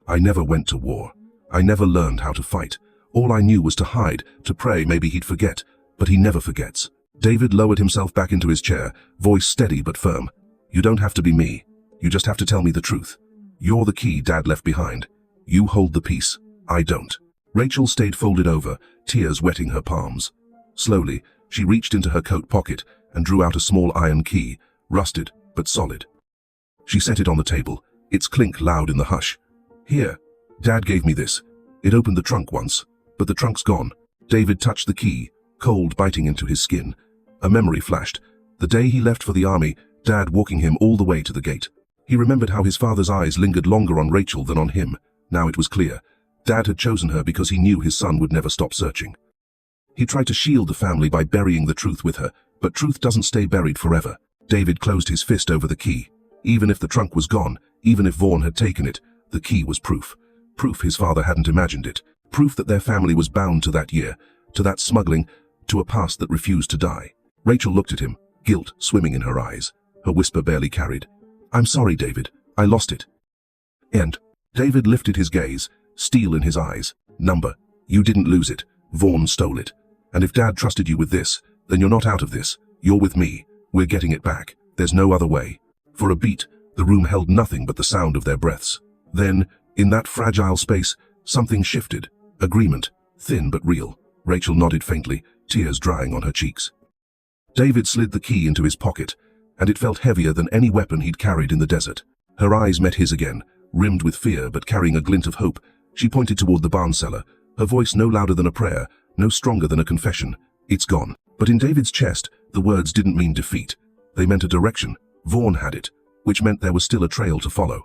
I never went to war. I never learned how to fight. All I knew was to hide, to pray maybe he'd forget. But he never forgets." David lowered himself back into his chair, voice steady but firm. "You don't have to be me. You just have to tell me the truth. You're the key Dad left behind. You hold the peace. I don't." Rachel stayed folded over, tears wetting her palms. Slowly, she reached into her coat pocket and drew out a small iron key, rusted but solid. She set it on the table, its clink loud in the hush. "Here, Dad gave me this. It opened the trunk once, but the trunk's gone." David touched the key, cold biting into his skin. A memory flashed. The day he left for the army, Dad walking him all the way to the gate. He remembered how his father's eyes lingered longer on Rachel than on him. Now it was clear. Dad had chosen her because he knew his son would never stop searching. He tried to shield the family by burying the truth with her, but truth doesn't stay buried forever. David closed his fist over the key. Even if the trunk was gone, even if Vaughn had taken it, the key was proof. Proof his father hadn't imagined it. Proof that their family was bound to that year, to that smuggling, to a past that refused to die. Rachel looked at him, guilt swimming in her eyes. Her whisper barely carried. "I'm sorry, David. I lost it." And David lifted his gaze, steel in his eyes. "Number, you didn't lose it. Vaughn stole it. And if Dad trusted you with this, then you're not out of this. You're with me. We're getting it back. There's no other way." For a beat, the room held nothing but the sound of their breaths. Then, in that fragile space, something shifted. Agreement, thin but real. Rachel nodded faintly, tears drying on her cheeks. David slid the key into his pocket, and it felt heavier than any weapon he'd carried in the desert. Her eyes met his again, rimmed with fear but carrying a glint of hope. She pointed toward the barn cellar, her voice no louder than a prayer, no stronger than a confession. "It's gone." But in David's chest, the words didn't mean defeat. They meant a direction. Vaughn had it, which meant there was still a trail to follow.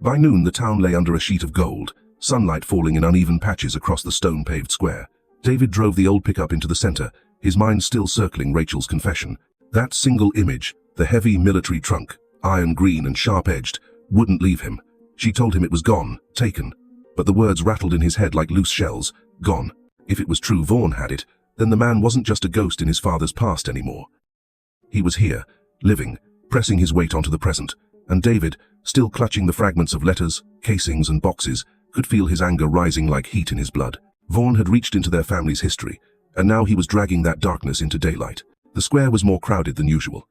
By noon, the town lay under a sheet of gold, sunlight falling in uneven patches across the stone-paved square. David drove the old pickup into the center, his mind still circling Rachel's confession. That single image, the heavy military trunk, iron green and sharp-edged, wouldn't leave him. She told him it was gone, taken. But the words rattled in his head like loose shells. Gone. If it was true Vaughn had it, then the man wasn't just a ghost in his father's past anymore. He was here, living, pressing his weight onto the present. And David, still clutching the fragments of letters, casings and boxes, could feel his anger rising like heat in his blood. Vaughn had reached into their family's history, and now he was dragging that darkness into daylight. The square was more crowded than usual.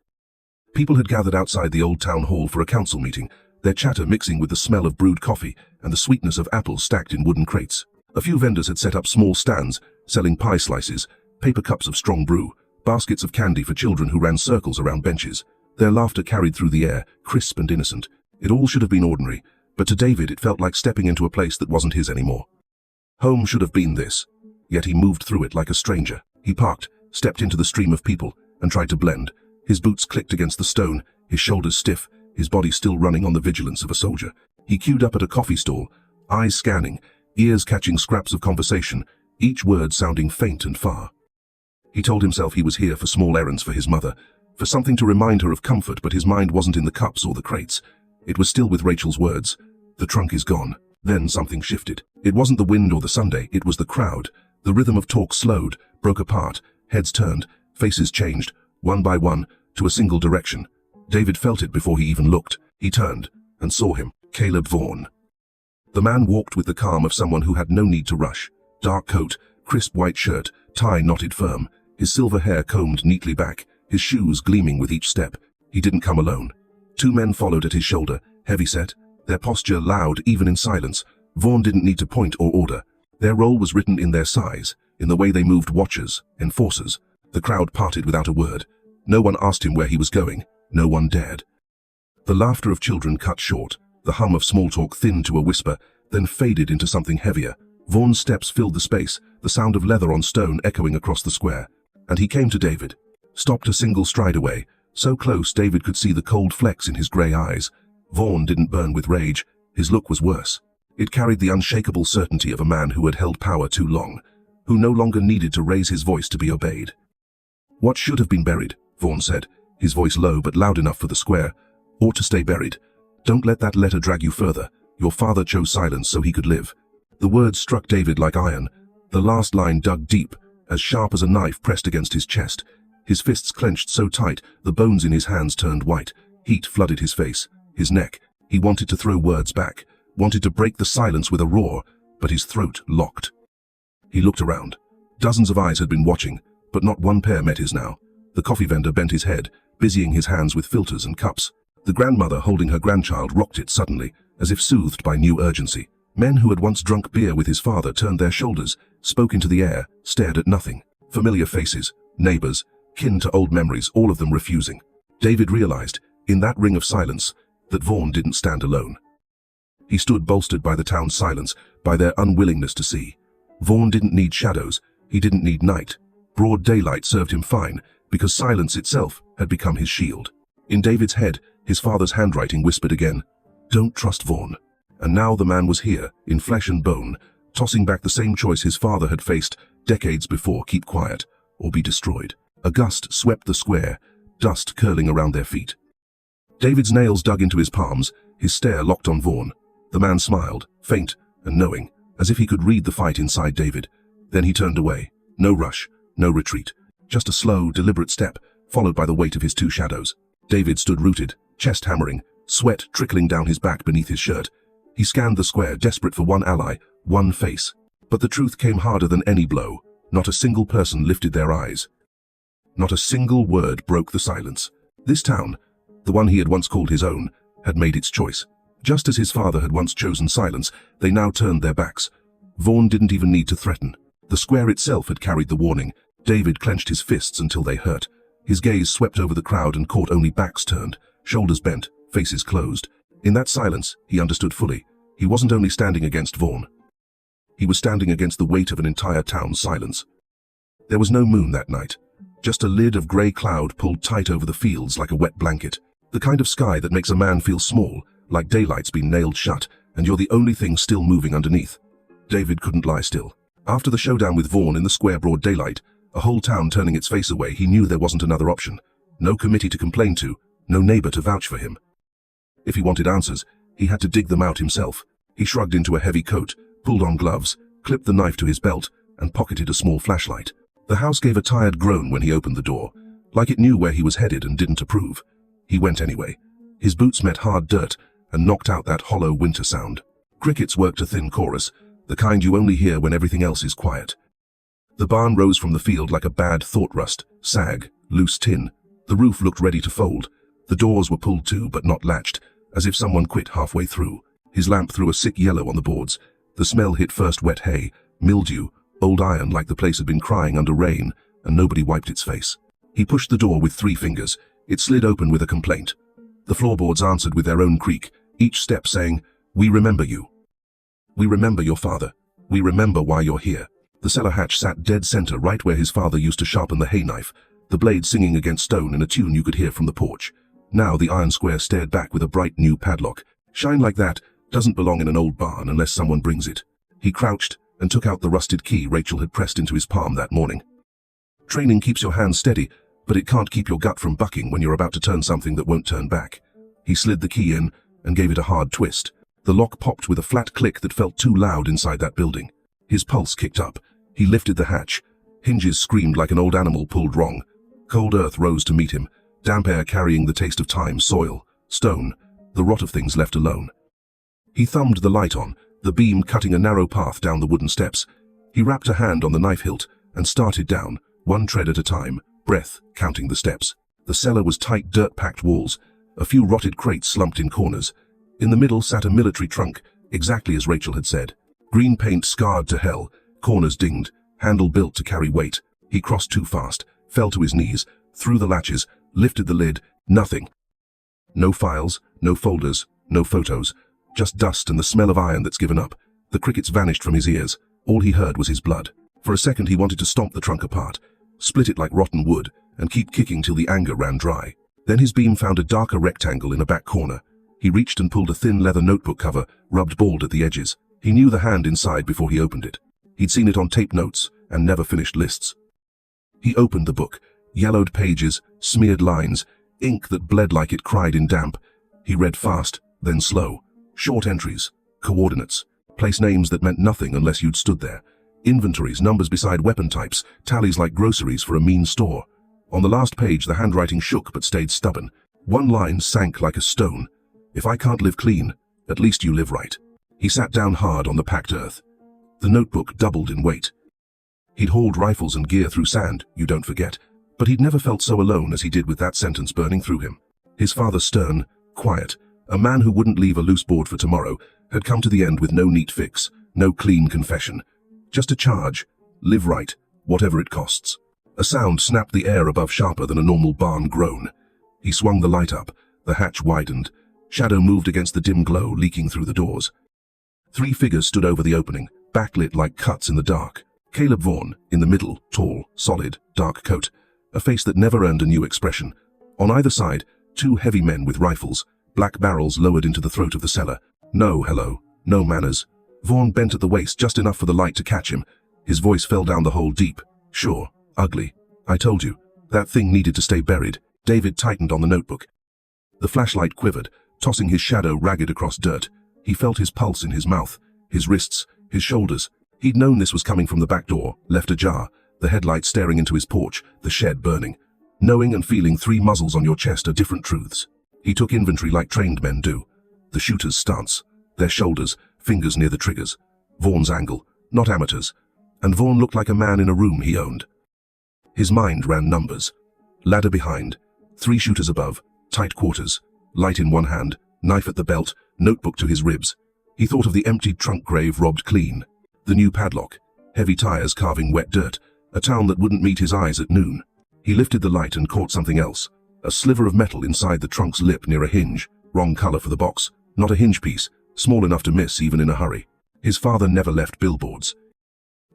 People had gathered outside the old town hall for a council meeting, their chatter mixing with the smell of brewed coffee and the sweetness of apples stacked in wooden crates. A few vendors had set up small stands, selling pie slices, paper cups of strong brew, baskets of candy for children who ran circles around benches. Their laughter carried through the air, crisp and innocent. It all should have been ordinary, but to David it felt like stepping into a place that wasn't his anymore. Home should have been this, yet he moved through it like a stranger. He parked, stepped into the stream of people, and tried to blend. His boots clicked against the stone, his shoulders stiff, his body still running on the vigilance of a soldier. He queued up at a coffee stall, eyes scanning, ears catching scraps of conversation, each word sounding faint and far. He told himself he was here for small errands for his mother, for something to remind her of comfort, but his mind wasn't in the cups or the crates. It was still with Rachel's words. The trunk is gone. Then something shifted. It wasn't the wind or the Sunday, it was the crowd. The rhythm of talk slowed, broke apart, heads turned, faces changed, one by one, to a single direction. David felt it before he even looked. He turned and saw him, Caleb Vaughan. The man walked with the calm of someone who had no need to rush. Dark coat, crisp white shirt, tie knotted firm, his silver hair combed neatly back, his shoes gleaming with each step. He didn't come alone. 2 men followed at his shoulder, heavy-set, their posture loud even in silence. Vaughan didn't need to point or order. Their role was written in their size, in the way they moved watchers, enforcers. The crowd parted without a word. No one asked him where he was going. No one dared. The laughter of children cut short. The hum of small talk thinned to a whisper, then faded into something heavier. Vaughan's steps filled the space, the sound of leather on stone echoing across the square. And he came to David. Stopped a single stride away, so close David could see the cold flecks in his grey eyes. Vaughan didn't burn with rage. His look was worse. It carried the unshakable certainty of a man who had held power too long, who no longer needed to raise his voice to be obeyed. "What should have been buried," Vaughan said, his voice low but loud enough for the square, "ought to stay buried. Don't let that letter drag you further. Your father chose silence so he could live." The words struck David like iron. The last line dug deep, as sharp as a knife pressed against his chest. His fists clenched so tight, the bones in his hands turned white. Heat flooded his face, his neck. He wanted to throw words back, wanted to break the silence with a roar, but his throat locked. He looked around. Dozens of eyes had been watching, but not one pair met his now. The coffee vendor bent his head, busying his hands with filters and cups. The grandmother holding her grandchild rocked it suddenly, as if soothed by new urgency. Men who had once drunk beer with his father turned their shoulders, spoke into the air, stared at nothing. Familiar faces, neighbors, kin to old memories, all of them refusing. David realized, in that ring of silence, that Vaughan didn't stand alone. He stood bolstered by the town's silence, by their unwillingness to see. Vaughan didn't need shadows, he didn't need night. Broad daylight served him fine, because silence itself had become his shield. In David's head, his father's handwriting whispered again, "Don't trust Vaughan." And now the man was here, in flesh and bone, tossing back the same choice his father had faced decades before: keep quiet, or be destroyed. A gust swept the square, dust curling around their feet. David's nails dug into his palms, his stare locked on Vaughan. The man smiled, faint and knowing, as if he could read the fight inside David. Then he turned away. No rush, no retreat. Just a slow, deliberate step, followed by the weight of his 2 shadows. David stood rooted, chest hammering, sweat trickling down his back beneath his shirt. He scanned the square, desperate for one ally, one face. But the truth came harder than any blow. Not a single person lifted their eyes. Not a single word broke the silence. This town, the one he had once called his own, had made its choice. Just as his father had once chosen silence, they now turned their backs. Vaughan didn't even need to threaten. The square itself had carried the warning. David clenched his fists until they hurt. His gaze swept over the crowd and caught only backs turned, shoulders bent, faces closed. In that silence, he understood fully. He wasn't only standing against Vaughan. He was standing against the weight of an entire town's silence. There was no moon that night. Just a lid of grey cloud pulled tight over the fields like a wet blanket. The kind of sky that makes a man feel small, like daylight's been nailed shut, and you're the only thing still moving underneath. David couldn't lie still. After the showdown with Vaughan in the square broad daylight, a whole town turning its face away, he knew there wasn't another option. No committee to complain to, no neighbor to vouch for him. If he wanted answers, he had to dig them out himself. He shrugged into a heavy coat, pulled on gloves, clipped the knife to his belt, and pocketed a small flashlight. The house gave a tired groan when he opened the door, like it knew where he was headed and didn't approve. He went anyway. His boots met hard dirt and knocked out that hollow winter sound. Crickets worked a thin chorus, the kind you only hear when everything else is quiet. The barn rose from the field like a bad thought rust, sag, loose tin. The roof looked ready to fold. The doors were pulled to but not latched, as if someone quit halfway through. His lamp threw a sick yellow on the boards. The smell hit first wet hay, mildew, old iron, like the place had been crying under rain, and nobody wiped its face. He pushed the door with 3 fingers. It slid open with a complaint. The floorboards answered with their own creak, each step saying, "We remember you. We remember your father. We remember why you're here." The cellar hatch sat dead center right where his father used to sharpen the hay knife, the blade singing against stone in a tune you could hear from the porch. Now the iron square stared back with a bright new padlock. Shine like that doesn't belong in an old barn unless someone brings it. He crouched and took out the rusted key Rachel had pressed into his palm that morning. Training keeps your hands steady, but it can't keep your gut from bucking when you're about to turn something that won't turn back. He slid the key in and gave it a hard twist. The lock popped with a flat click that felt too loud inside that building. His pulse kicked up. He lifted the hatch. Hinges screamed like an old animal pulled wrong. Cold earth rose to meet him, damp air carrying the taste of time, soil, stone, the rot of things left alone. He thumbed the light on, the beam cutting a narrow path down the wooden steps. He wrapped a hand on the knife hilt and started down, one tread at a time, breath counting the steps. The cellar was tight, dirt-packed walls, a few rotted crates slumped in corners. In the middle sat a military trunk, exactly as Rachel had said. Green paint scarred to hell, corners dinged, handle built to carry weight. He crossed too fast, fell to his knees, threw the latches, lifted the lid. Nothing. No files, no folders, no photos. Just dust and the smell of iron that's given up. The crickets vanished from his ears. All he heard was his blood. For a second he wanted to stomp the trunk apart, split it like rotten wood, and keep kicking till the anger ran dry. Then his beam found a darker rectangle in a back corner. He reached and pulled a thin leather notebook cover, rubbed bald at the edges. He knew the hand inside before he opened it. He'd seen it on tape notes and never finished lists. He opened the book. Yellowed pages, smeared lines, ink that bled like it cried in damp. He read fast, then slow. Short entries, coordinates, place names that meant nothing unless you'd stood there. Inventories, numbers beside weapon types, tallies like groceries for a mean store. On the last page, the handwriting shook but stayed stubborn. One line sank like a stone. If I can't live clean, at least you live right. He sat down hard on the packed earth. The notebook doubled in weight. He'd hauled rifles and gear through sand, you don't forget, but he'd never felt so alone as he did with that sentence burning through him. His father, stern, quiet, a man who wouldn't leave a loose board for tomorrow, had come to the end with no neat fix, no clean confession. Just a charge, live right, whatever it costs. A sound snapped the air above, sharper than a normal barn groan. He swung the light up, the hatch widened. Shadow moved against the dim glow leaking through the doors. 3 figures stood over the opening, backlit like cuts in the dark. Caleb Vaughan, in the middle, tall, solid, dark coat, a face that never earned a new expression. On either side, 2 heavy men with rifles, black barrels lowered into the throat of the cellar. No hello, no manners. Vaughan bent at the waist just enough for the light to catch him. His voice fell down the hole deep. Sure, ugly. I told you, that thing needed to stay buried. David tightened on the notebook. The flashlight quivered, tossing his shadow ragged across dirt. He felt his pulse in his mouth, his wrists, his shoulders. He'd known this was coming from the back door, left ajar, the headlight staring into his porch, the shed burning. Knowing and feeling 3 muzzles on your chest are different truths. He took inventory like trained men do. The shooter's stance, their shoulders, fingers near the triggers. Vaughan's angle, not amateurs. And Vaughan looked like a man in a room he owned. His mind ran numbers. Ladder behind, 3 shooters above, tight quarters, light in one hand, knife at the belt, notebook to his ribs. He thought of the emptied trunk grave robbed clean. The new padlock, heavy tires carving wet dirt, a town that wouldn't meet his eyes at noon. He lifted the light and caught something else. A sliver of metal inside the trunk's lip near a hinge, wrong color for the box, not a hinge piece, small enough to miss even in a hurry. His father never left billboards.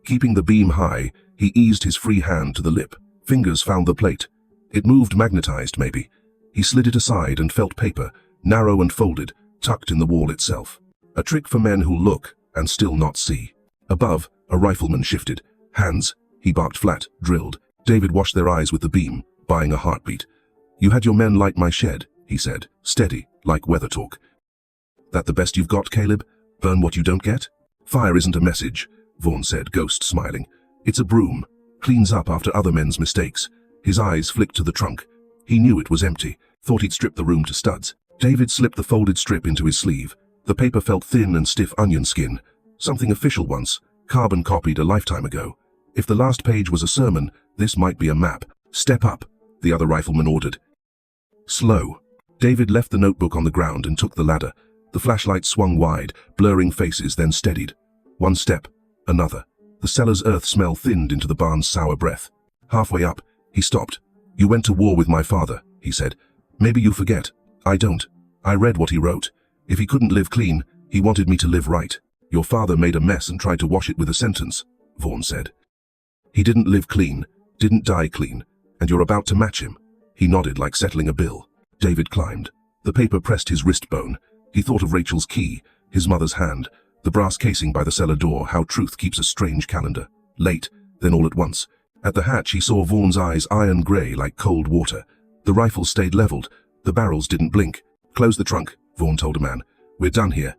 Keeping the beam high, he eased his free hand to the lip. Fingers found the plate. It moved, magnetized maybe. He slid it aside and felt paper, narrow and folded, tucked in the wall itself. A trick for men who look and still not see. Above, a rifleman shifted. Hands, he barked flat, drilled. David washed their eyes with the beam, buying a heartbeat. You had your men light my shed, he said, steady, like weather talk. That the best you've got, Caleb? Burn what you don't get? Fire isn't a message, Vaughan said, ghost smiling. It's a broom. Cleans up after other men's mistakes. His eyes flicked to the trunk. He knew it was empty, thought he'd stripped the room to studs. David slipped the folded strip into his sleeve. The paper felt thin and stiff onion skin. Something official once, carbon copied a lifetime ago. If the last page was a sermon, this might be a map. Step up, the other rifleman ordered. Slow. David left the notebook on the ground and took the ladder. The flashlight swung wide, blurring faces, then steadied. One step, another. The cellar's earth smell thinned into the barn's sour breath. Halfway up, he stopped. You went to war with my father, he said. Maybe you forget. I don't. I read what he wrote. If he couldn't live clean, he wanted me to live right. Your father made a mess and tried to wash it with a sentence, Vaughan said. He didn't live clean, didn't die clean, and you're about to match him. He nodded like settling a bill. David climbed. The paper pressed his wrist bone. He thought of Rachel's key, his mother's hand, the brass casing by the cellar door, how truth keeps a strange calendar. Late, then all at once. At the hatch he saw Vaughan's eyes iron grey like cold water. The rifle stayed leveled. The barrels didn't blink. Close the trunk, Vaughan told a man. We're done here.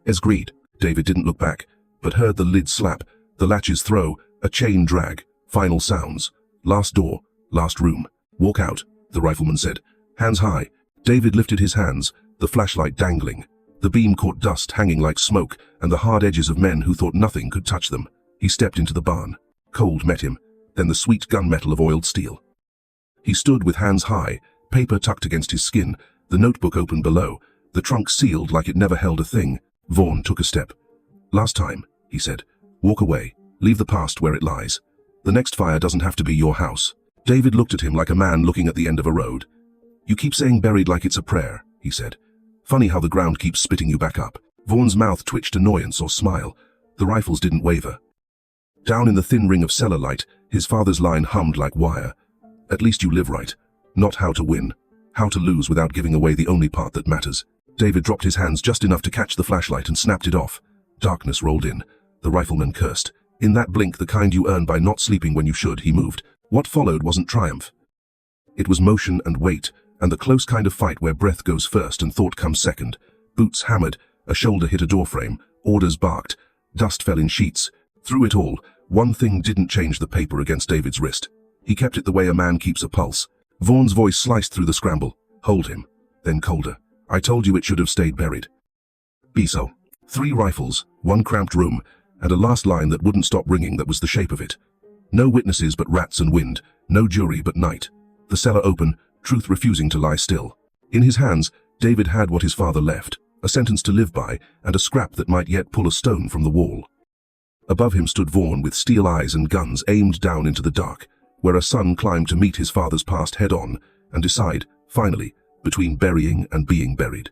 As agreed. David didn't look back, but heard the lid slap, the latches throw, A chain drag. Final sounds. Last door. Last room. Walk out, the rifleman said. Hands high. David lifted his hands, the flashlight dangling. The beam caught dust hanging like smoke and the hard edges of men who thought nothing could touch them. He stepped into the barn. Cold met him, then the sweet gunmetal of oiled steel. He stood with hands high, paper tucked against his skin, the notebook open below, the trunk sealed like it never held a thing. Vaughn took a step. Last time, he said. Walk away. Leave the past where it lies. The next fire doesn't have to be your house. David looked at him like a man looking at the end of a road. You keep saying buried like it's a prayer, he said. Funny how the ground keeps spitting you back up. Vaughn's mouth twitched annoyance or smile. The rifles didn't waver. Down in the thin ring of cellar light, his father's line hummed like wire. At least you live right. Not how to win. How to lose without giving away the only part that matters. David dropped his hands just enough to catch the flashlight and snapped it off. Darkness rolled in. The rifleman cursed. In that blink, the kind you earn by not sleeping when you should, he moved. What followed wasn't triumph. It was motion and weight, and the close kind of fight where breath goes first and thought comes second. Boots hammered, a shoulder hit a doorframe, orders barked, dust fell in sheets. Through it all, one thing didn't change: the paper against David's wrist. He kept it the way a man keeps a pulse. Vaughn's voice sliced through the scramble. Hold him. Then colder. I told you it should have stayed buried. Be so. 3 rifles, 1 cramped room, and a last line that wouldn't stop ringing that was the shape of it. No witnesses but rats and wind, no jury but night. The cellar open, truth refusing to lie still. In his hands, David had what his father left, a sentence to live by, and a scrap that might yet pull a stone from the wall. Above him stood Vaughn with steel eyes and guns aimed down into the dark, where a son climbed to meet his father's past head-on and decide, finally, between burying and being buried.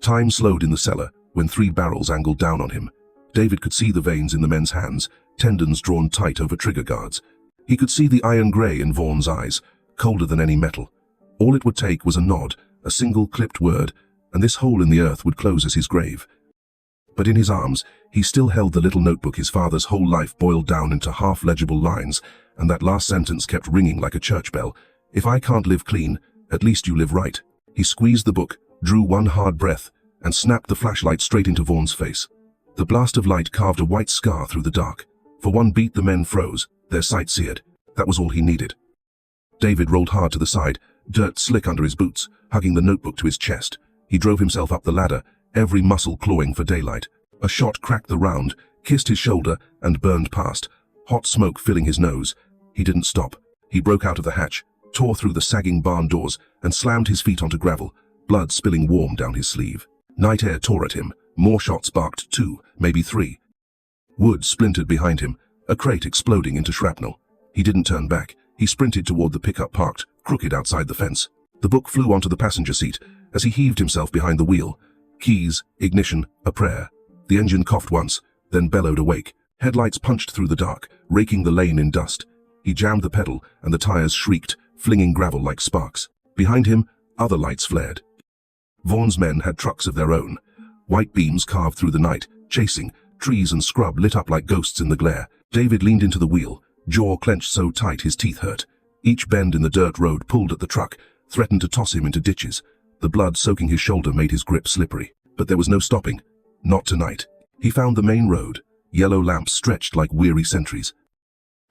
Time slowed in the cellar when 3 barrels angled down on him. David could see the veins in the men's hands, tendons drawn tight over trigger guards. He could see the iron grey in Vaughn's eyes, colder than any metal. All it would take was a nod, a single clipped word, and this hole in the earth would close as his grave. But in his arms, he still held the little notebook his father's whole life boiled down into half-legible lines, and that last sentence kept ringing like a church bell. If I can't live clean, at least you live right. He squeezed the book, drew one hard breath, and snapped the flashlight straight into Vaughn's face. The blast of light carved a white scar through the dark. For one beat the men froze, their sight seared. That was all he needed. David rolled hard to the side, dirt slick under his boots, hugging the notebook to his chest. He drove himself up the ladder, every muscle clawing for daylight. A shot cracked the round, kissed his shoulder, and burned past, hot smoke filling his nose. He didn't stop. He broke out of the hatch, tore through the sagging barn doors, and slammed his feet onto gravel, blood spilling warm down his sleeve. Night air tore at him. More shots barked, 2, maybe 3. Wood splintered behind him, a crate exploding into shrapnel. He didn't turn back. He sprinted toward the pickup parked, crooked outside the fence. The book flew onto the passenger seat as he heaved himself behind the wheel. Keys, ignition, a prayer. The engine coughed once, then bellowed awake. Headlights punched through the dark, raking the lane in dust. He jammed the pedal, and the tires shrieked, flinging gravel like sparks. Behind him, other lights flared. Vaughn's men had trucks of their own. White beams carved through the night, chasing, trees and scrub lit up like ghosts in the glare. David leaned into the wheel, jaw clenched so tight his teeth hurt. Each bend in the dirt road pulled at the truck, threatened to toss him into ditches. The blood soaking his shoulder made his grip slippery. But there was no stopping. Not tonight. He found the main road, yellow lamps stretched like weary sentries.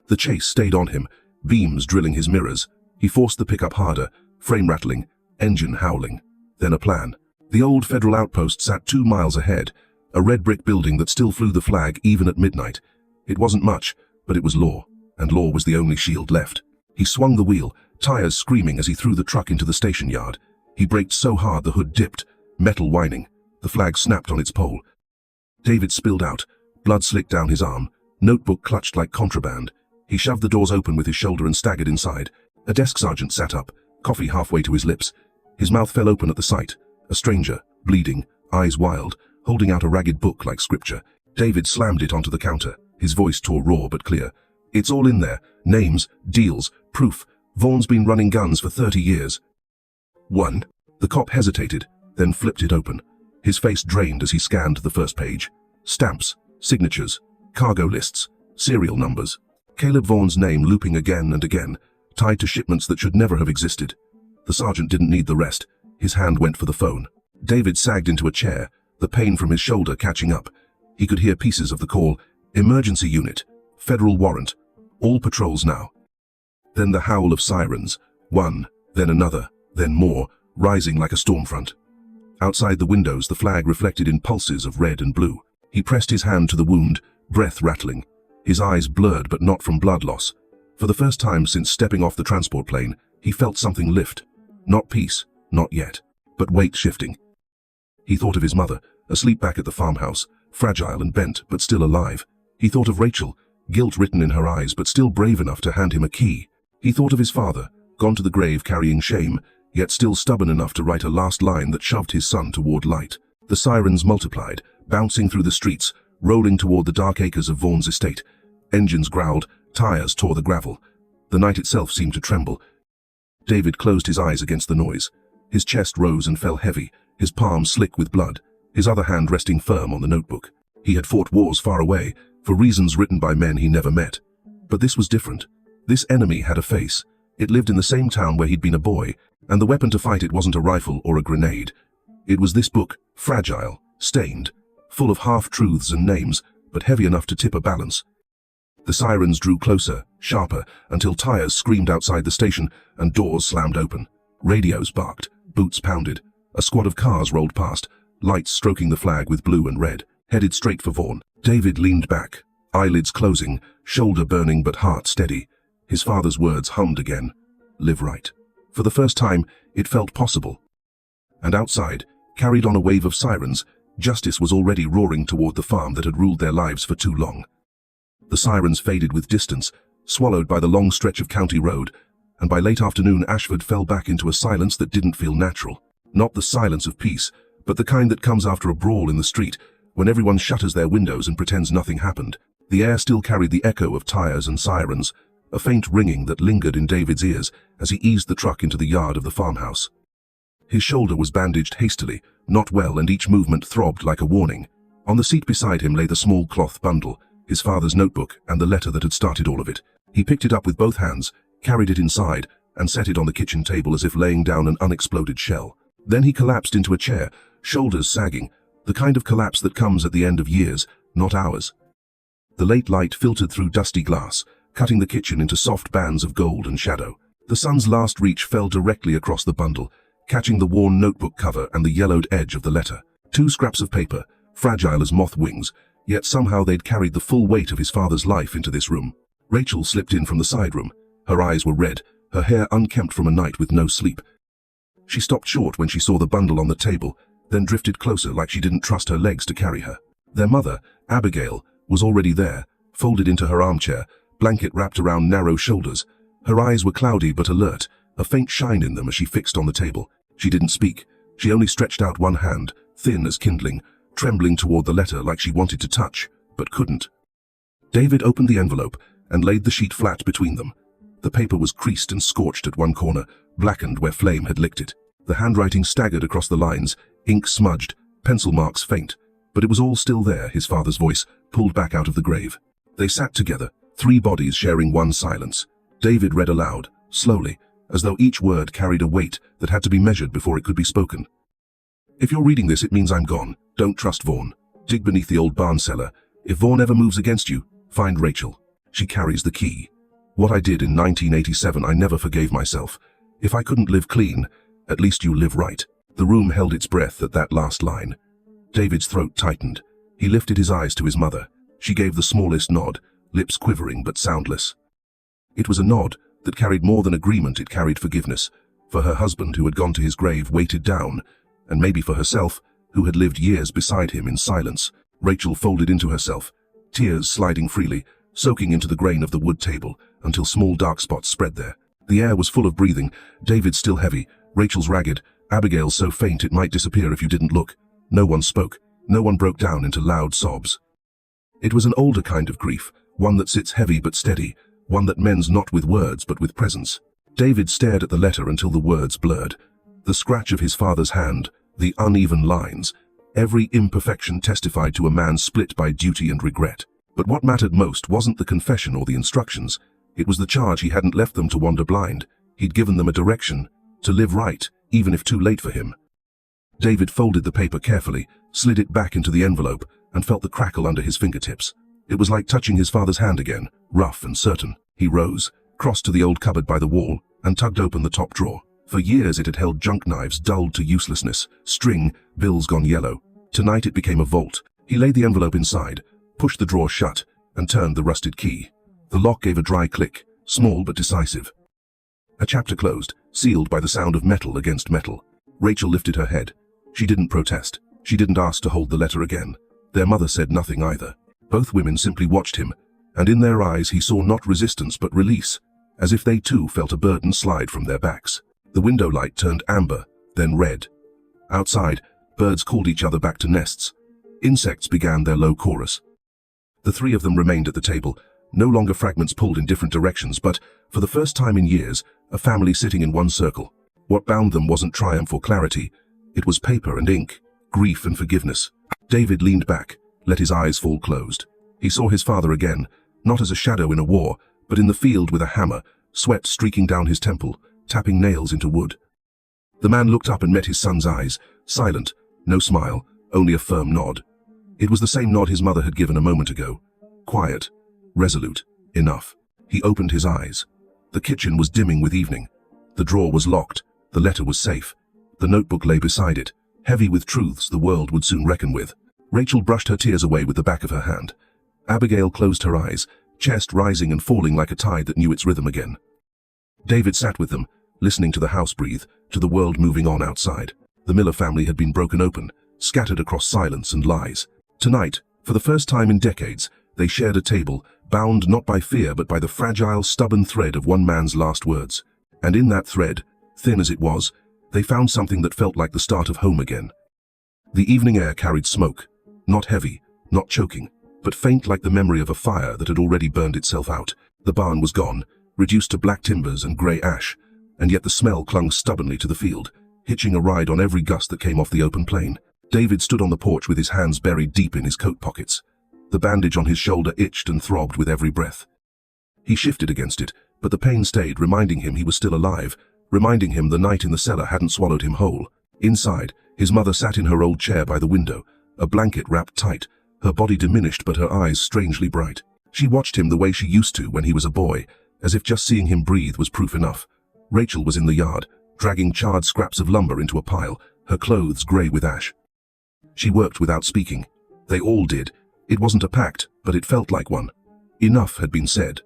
The chase stayed on him, beams drilling his mirrors. He forced the pickup harder, frame rattling, engine howling. Then a plan. The old federal outpost sat 2 miles ahead, a red brick building that still flew the flag even at midnight. It wasn't much, but it was law, and law was the only shield left. He swung the wheel, tires screaming as he threw the truck into the station yard. He braked so hard the hood dipped, metal whining. The flag snapped on its pole. David spilled out, blood slicked down his arm, notebook clutched like contraband. He shoved the doors open with his shoulder and staggered inside. A desk sergeant sat up, coffee halfway to his lips. His mouth fell open at the sight. A stranger, bleeding, eyes wild, holding out a ragged book like scripture. David slammed it onto the counter. His voice tore raw but clear. It's all in there. Names, deals, proof. Vaughn's been running guns for 30 years. 1. The cop hesitated, then flipped it open. His face drained as he scanned the first page. Stamps, signatures, cargo lists, serial numbers. Caleb Vaughn's name looping again and again, tied to shipments that should never have existed. The sergeant didn't need the rest. His hand went for the phone. David sagged into a chair, the pain from his shoulder catching up. He could hear pieces of the call. Emergency unit. Federal warrant. All patrols now. Then the howl of sirens. One, then another, then more, rising like a storm front. Outside the windows, the flag reflected in pulses of red and blue. He pressed his hand to the wound, breath rattling. His eyes blurred, but not from blood loss. For the first time since stepping off the transport plane, he felt something lift. Not peace, not yet, but weight shifting. He thought of his mother, asleep back at the farmhouse, fragile and bent, but still alive. He thought of Rachel, guilt written in her eyes, but still brave enough to hand him a key. He thought of his father, gone to the grave carrying shame, yet still stubborn enough to write a last line that shoved his son toward light. The sirens multiplied, bouncing through the streets, rolling toward the dark acres of Vaughan's estate. Engines growled, tires tore the gravel. The night itself seemed to tremble. David closed his eyes against the noise. His chest rose and fell heavy, his palm slick with blood, his other hand resting firm on the notebook. He had fought wars far away, for reasons written by men he never met. But this was different. This enemy had a face. It lived in the same town where he'd been a boy, and the weapon to fight it wasn't a rifle or a grenade. It was this book, fragile, stained, full of half-truths and names, but heavy enough to tip a balance. The sirens drew closer, sharper, until tires screamed outside the station and doors slammed open. Radios barked, boots pounded. A squad of cars rolled past, lights stroking the flag with blue and red, headed straight for Vaughan. David leaned back, eyelids closing, shoulder burning but heart steady. His father's words hummed again. Live right. For the first time, it felt possible. And outside, carried on a wave of sirens, justice was already roaring toward the farm that had ruled their lives for too long. The sirens faded with distance, swallowed by the long stretch of county road, and by late afternoon Ashford fell back into a silence that didn't feel natural. Not the silence of peace, but the kind that comes after a brawl in the street, when everyone shutters their windows and pretends nothing happened. The air still carried the echo of tires and sirens, a faint ringing that lingered in David's ears as he eased the truck into the yard of the farmhouse. His shoulder was bandaged hastily, not well, and each movement throbbed like a warning. On the seat beside him lay the small cloth bundle, his father's notebook, and the letter that had started all of it. He picked it up with both hands, carried it inside, and set it on the kitchen table as if laying down an unexploded shell. Then he collapsed into a chair, shoulders sagging, the kind of collapse that comes at the end of years, not hours. The late light filtered through dusty glass, cutting the kitchen into soft bands of gold and shadow. The sun's last reach fell directly across the bundle, catching the worn notebook cover and the yellowed edge of the letter. Two scraps of paper, fragile as moth wings, yet somehow they'd carried the full weight of his father's life into this room. Rachel slipped in from the side room. Her eyes were red, her hair unkempt from a night with no sleep. She stopped short when she saw the bundle on the table, then drifted closer like she didn't trust her legs to carry her. Their mother, Abigail, was already there, folded into her armchair, blanket wrapped around narrow shoulders. Her eyes were cloudy but alert, a faint shine in them as she fixed on the table. She didn't speak. She only stretched out one hand, thin as kindling, trembling toward the letter like she wanted to touch, but couldn't. David opened the envelope and laid the sheet flat between them. The paper was creased and scorched at one corner, blackened where flame had licked it. The handwriting staggered across the lines, ink smudged, pencil marks faint, but it was all still there, his father's voice, pulled back out of the grave. They sat together, three bodies sharing one silence. David read aloud, slowly, as though each word carried a weight that had to be measured before it could be spoken. If you're reading this, it means I'm gone. Don't trust Vaughan. Dig beneath the old barn cellar. If Vaughan ever moves against you, find Rachel. She carries the key. What I did in 1987, I never forgave myself. If I couldn't live clean, at least you live right. The room held its breath at that last line. David's throat tightened. He lifted his eyes to his mother. She gave the smallest nod, lips quivering but soundless. It was a nod that carried more than agreement, it carried forgiveness. For her husband, who had gone to his grave weighted down, and maybe for herself, who had lived years beside him in silence. Rachel folded into herself, tears sliding freely, soaking into the grain of the wood table, until small dark spots spread there. The air was full of breathing, David's still heavy, Rachel's ragged, Abigail's so faint it might disappear if you didn't look. No one spoke, no one broke down into loud sobs. It was an older kind of grief, one that sits heavy but steady, one that mends not with words but with presence. David stared at the letter until the words blurred. The scratch of his father's hand, the uneven lines, every imperfection testified to a man split by duty and regret. But what mattered most wasn't the confession or the instructions. It was the charge he hadn't left them to wander blind. He'd given them a direction, to live right, even if too late for him. David folded the paper carefully, slid it back into the envelope, and felt the crackle under his fingertips. It was like touching his father's hand again, rough and certain. He rose, crossed to the old cupboard by the wall, and tugged open the top drawer. For years it had held junk knives dulled to uselessness, string, bills gone yellow. Tonight it became a vault. He laid the envelope inside, pushed the drawer shut, and turned the rusted key. The lock gave a dry click, small but decisive. A chapter closed, sealed by the sound of metal against metal. Rachel lifted her head. She didn't protest. She didn't ask to hold the letter again. Their mother said nothing either. Both women simply watched him, and in their eyes he saw not resistance but release, as if they too felt a burden slide from their backs. The window light turned amber, then red. Outside, birds called each other back to nests. Insects began their low chorus. The three of them remained at the table, no longer fragments pulled in different directions, but, for the first time in years, a family sitting in one circle. What bound them wasn't triumph or clarity. It was paper and ink, grief and forgiveness. David leaned back, let his eyes fall closed. He saw his father again, not as a shadow in a war, but in the field with a hammer, sweat streaking down his temple, tapping nails into wood. The man looked up and met his son's eyes, silent, no smile, only a firm nod. It was the same nod his mother had given a moment ago. Quiet, resolute, enough. He opened his eyes. The kitchen was dimming with evening. The drawer was locked, the letter was safe. The notebook lay beside it, heavy with truths the world would soon reckon with. Rachel brushed her tears away with the back of her hand. Abigail closed her eyes, chest rising and falling like a tide that knew its rhythm again. David sat with them, listening to the house breathe, to the world moving on outside. The Miller family had been broken open, scattered across silence and lies. Tonight, for the first time in decades, they shared a table, bound not by fear but by the fragile, stubborn thread of one man's last words. And in that thread, thin as it was, they found something that felt like the start of home again. The evening air carried smoke, not heavy, not choking, but faint like the memory of a fire that had already burned itself out. The barn was gone, reduced to black timbers and grey ash, and yet the smell clung stubbornly to the field, hitching a ride on every gust that came off the open plain. David stood on the porch with his hands buried deep in his coat pockets. The bandage on his shoulder itched and throbbed with every breath. He shifted against it, but the pain stayed, reminding him he was still alive, reminding him the night in the cellar hadn't swallowed him whole. Inside, his mother sat in her old chair by the window, a blanket wrapped tight, her body diminished but her eyes strangely bright. She watched him the way she used to when he was a boy, as if just seeing him breathe was proof enough. Rachel was in the yard, dragging charred scraps of lumber into a pile, her clothes grey with ash. She worked without speaking. They all did. It wasn't a pact, but it felt like one. Enough had been said.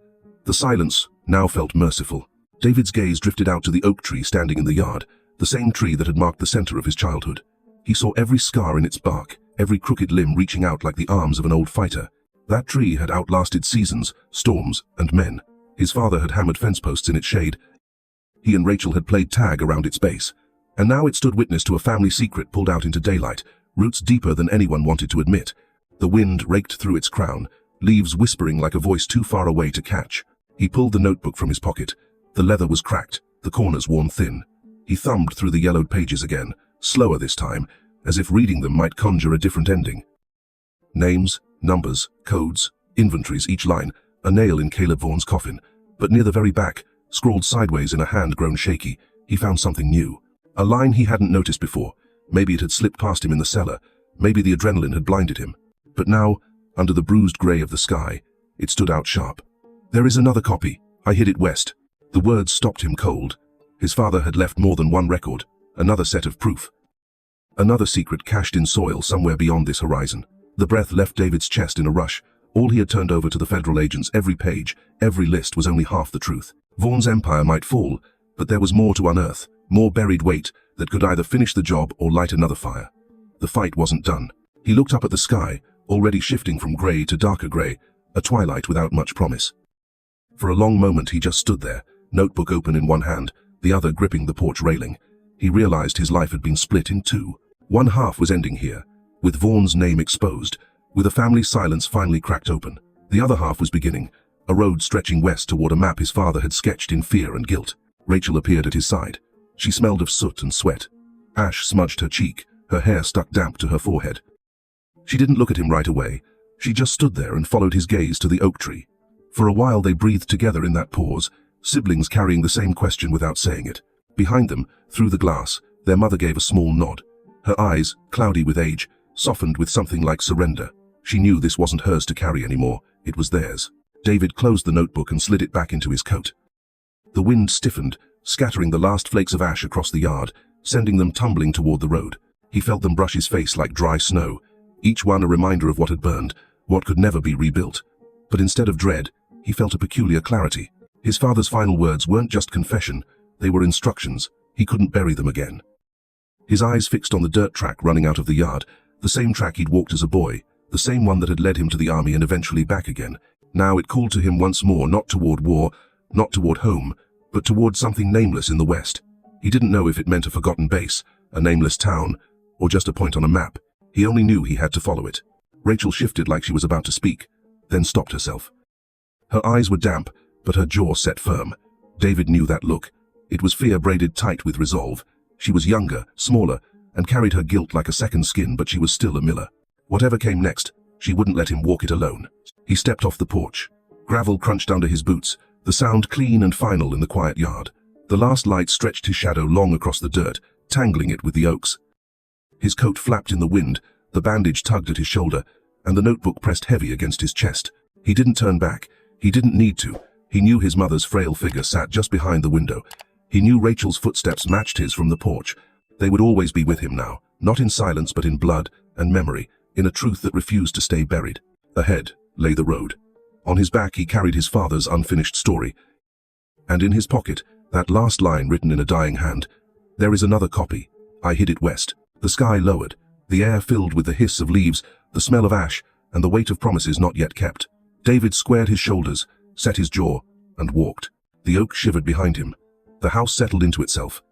The silence now felt merciful. David's gaze drifted out to the oak tree standing in the yard, the same tree that had marked the center of his childhood. He saw every scar in its bark, every crooked limb reaching out like the arms of an old fighter. That tree had outlasted seasons, storms, and men. His father had hammered fence posts in its shade. He and Rachel had played tag around its base. And now it stood witness to a family secret pulled out into daylight, roots deeper than anyone wanted to admit. The wind raked through its crown, leaves whispering like a voice too far away to catch. He pulled the notebook from his pocket. The leather was cracked, the corners worn thin. He thumbed through the yellowed pages again, slower this time, as if reading them might conjure a different ending. Names, numbers, codes, inventories, each line, a nail in Caleb Vaughan's coffin. But near the very back, scrawled sideways in a hand grown shaky, he found something new. A line he hadn't noticed before. Maybe it had slipped past him in the cellar. Maybe the adrenaline had blinded him. But now, under the bruised grey of the sky, it stood out sharp. There is another copy. I hid it west. The words stopped him cold. His father had left more than one record, another set of proof. Another secret cached in soil somewhere beyond this horizon. The breath left David's chest in a rush. All he had turned over to the federal agents, every page, every list was only half the truth. Vaughan's empire might fall, but there was more to unearth, more buried weight that could either finish the job or light another fire. The fight wasn't done. He looked up at the sky, already shifting from grey to darker grey, a twilight without much promise. For a long moment he just stood there, notebook open in one hand, the other gripping the porch railing. He realized his life had been split in two. One half was ending here, with Vaughan's name exposed, with a family silence finally cracked open. The other half was beginning, a road stretching west toward a map his father had sketched in fear and guilt. Rachel appeared at his side. She smelled of soot and sweat. Ash smudged her cheek, her hair stuck damp to her forehead. She didn't look at him right away. She just stood there and followed his gaze to the oak tree. For a while they breathed together in that pause, siblings carrying the same question without saying it. Behind them, through the glass, their mother gave a small nod. Her eyes, cloudy with age, softened with something like surrender. She knew this wasn't hers to carry anymore. It was theirs. David closed the notebook and slid it back into his coat. The wind stiffened, scattering the last flakes of ash across the yard, sending them tumbling toward the road. He felt them brush his face like dry snow, each one a reminder of what had burned, what could never be rebuilt. But instead of dread, he felt a peculiar clarity. His father's final words weren't just confession, they were instructions. He couldn't bury them again. His eyes fixed on the dirt track running out of the yard, the same track he'd walked as a boy, the same one that had led him to the army and eventually back again. Now it called to him once more, not toward war, not toward home, but toward something nameless in the west. He didn't know if it meant a forgotten base, a nameless town, or just a point on a map. He only knew he had to follow it. Rachel shifted like she was about to speak, then stopped herself. Her eyes were damp, but her jaw set firm. David knew that look. It was fear braided tight with resolve. She was younger, smaller, and carried her guilt like a second skin, but she was still a Miller. Whatever came next, she wouldn't let him walk it alone. He stepped off the porch. Gravel crunched under his boots, the sound clean and final in the quiet yard. The last light stretched his shadow long across the dirt, tangling it with the oaks. His coat flapped in the wind, the bandage tugged at his shoulder, and the notebook pressed heavy against his chest. He didn't turn back. He didn't need to. He knew his mother's frail figure sat just behind the window. He knew Rachel's footsteps matched his from the porch. They would always be with him now, not in silence but in blood and memory, in a truth that refused to stay buried. Ahead lay the road. On his back he carried his father's unfinished story. And in his pocket, that last line written in a dying hand, "There is another copy. I hid it west." The sky lowered, the air filled with the hiss of leaves, the smell of ash, and the weight of promises not yet kept. David squared his shoulders, set his jaw, and walked. The oak shivered behind him. The house settled into itself.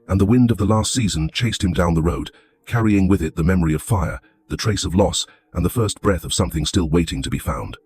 And the wind of the last season chased him down the road, carrying with it the memory of fire, the trace of loss, and the first breath of something still waiting to be found.